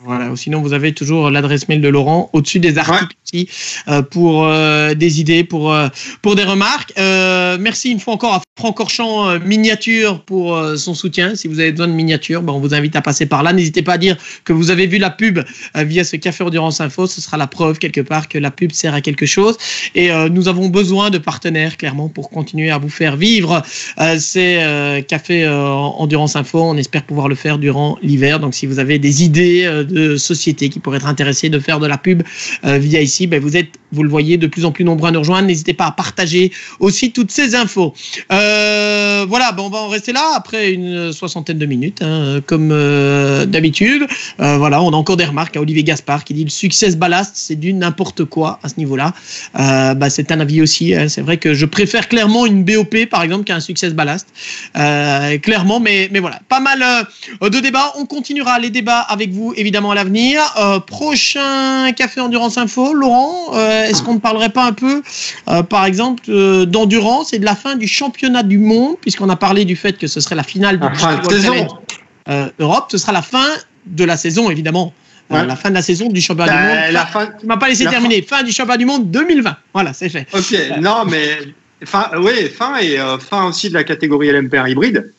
Voilà, ou sinon vous avez toujours l'adresse mail de Laurent au-dessus des articles aussi pour des idées, pour des remarques. Merci une fois encore à Francorchamps Miniature pour son soutien. Si vous avez besoin de miniatures, on vous invite à passer par là. N'hésitez pas à dire que vous avez vu la pub via ce Café Endurance Info. Ce sera la preuve quelque part que la pub sert à quelque chose. Et nous avons besoin de partenaires clairement pour continuer à vous faire vivre ces Cafés Endurance Info. On espère pouvoir le faire durant l'hiver. Donc si vous avez des idées de sociétés qui pourraient être intéressées de faire de la pub via ici, vous le voyez, de plus en plus nombreux à nous rejoindre. N'hésitez pas à partager aussi toutes ces infos. Voilà, on va en rester là après une 60aine de minutes, comme d'habitude. Voilà, on a encore des remarques à Olivier Gaspard qui dit le succès ballast, c'est du n'importe quoi à ce niveau-là. C'est un avis aussi. C'est vrai que je préfère clairement une BOP, par exemple, qu'un succès ballast. Clairement, mais voilà, pas mal de débats. On continuera les débats avec vous, évidemment, à l'avenir. Prochain Café Endurance Info, Laurent, est-ce qu'on ne parlerait pas un peu, par exemple, d'endurance et de la fin du championnat du monde, puisqu'on a parlé du fait que ce serait la finale du saison. Europe, ce sera la fin de la saison, évidemment. La fin de la saison du championnat du monde. Tu ne m'as pas laissé terminer. Fin du championnat du monde 2020. Voilà, c'est fait. Ok, non, mais fin aussi de la catégorie LMP1 hybride.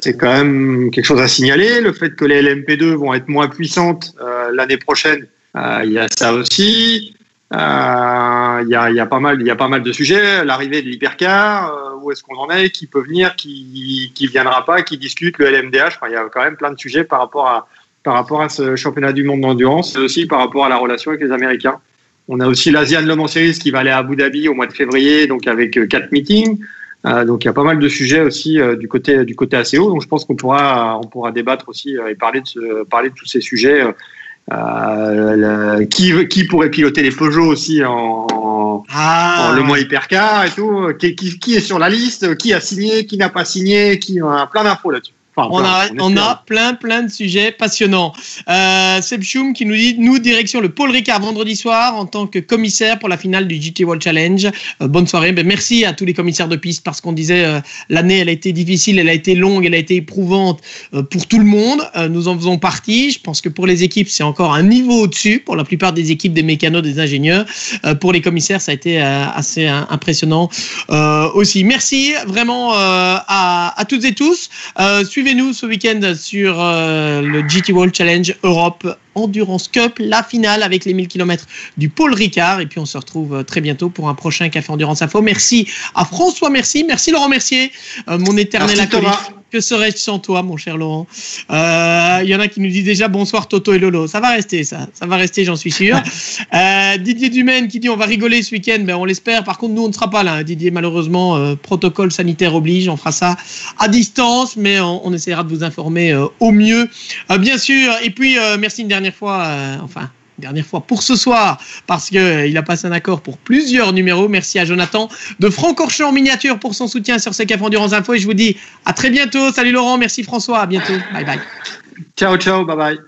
C'est quand même quelque chose à signaler. Le fait que les LMP2 vont être moins puissantes l'année prochaine, il y a ça aussi. Il y a pas mal de sujets. L'arrivée de l'hypercar, où est-ce qu'on en est, qui peut venir, qui viendra pas, qui discute le LMDH. Il y a quand même plein de sujets par rapport à ce championnat du monde d'endurance, et aussi par rapport à la relation avec les Américains. On a aussi l'Asian Le Mans Series qui va aller à Abu Dhabi au mois de février, donc avec 4 meetings. Donc il y a pas mal de sujets aussi du côté ACO. Donc je pense qu'on pourra débattre aussi et parler de tous ces sujets. Qui pourrait piloter les Peugeot aussi en Le Mans Hypercar et tout, qui est sur la liste, qui a signé, qui n'a pas signé, qui a plein d'infos là-dessus. On a plein de sujets passionnants. Seb Choum qui nous dit, direction le Paul Ricard vendredi soir en tant que commissaire pour la finale du GT World Challenge. Bonne soirée. Merci à tous les commissaires de piste, parce qu'on disait l'année elle a été difficile, elle a été longue, elle a été éprouvante pour tout le monde. Nous en faisons partie. Je pense que pour les équipes c'est encore un niveau au-dessus. Pour la plupart des équipes, des mécanos, des ingénieurs. Pour les commissaires ça a été assez impressionnant aussi. Merci vraiment à toutes et tous. Suivez-nous ce week-end sur le GT World Challenge Europe Endurance Cup, la finale avec les 1000 km du Paul Ricard. Et puis on se retrouve très bientôt pour un prochain Café Endurance Info. Merci à François, merci Laurent Mercier, mon éternel acolyte. Que serais-je sans toi, mon cher Laurent? Il y en a qui nous disent déjà bonsoir Toto et Lolo. Ça va rester, ça va rester, j'en suis sûr. Didier Dumaine qui dit on va rigoler ce week-end. On l'espère. Par contre, nous, on ne sera pas là. Didier, malheureusement, protocole sanitaire oblige. On fera ça à distance, mais on essaiera de vous informer au mieux, bien sûr. Et puis, merci une dernière fois pour ce soir, parce qu'il a passé un accord pour plusieurs numéros. Merci à Jonathan de Francorchamps Miniature pour son soutien sur ce Café Endurance Info. Et je vous dis à très bientôt. Salut Laurent, merci François, à bientôt. Bye bye. Ciao, bye bye.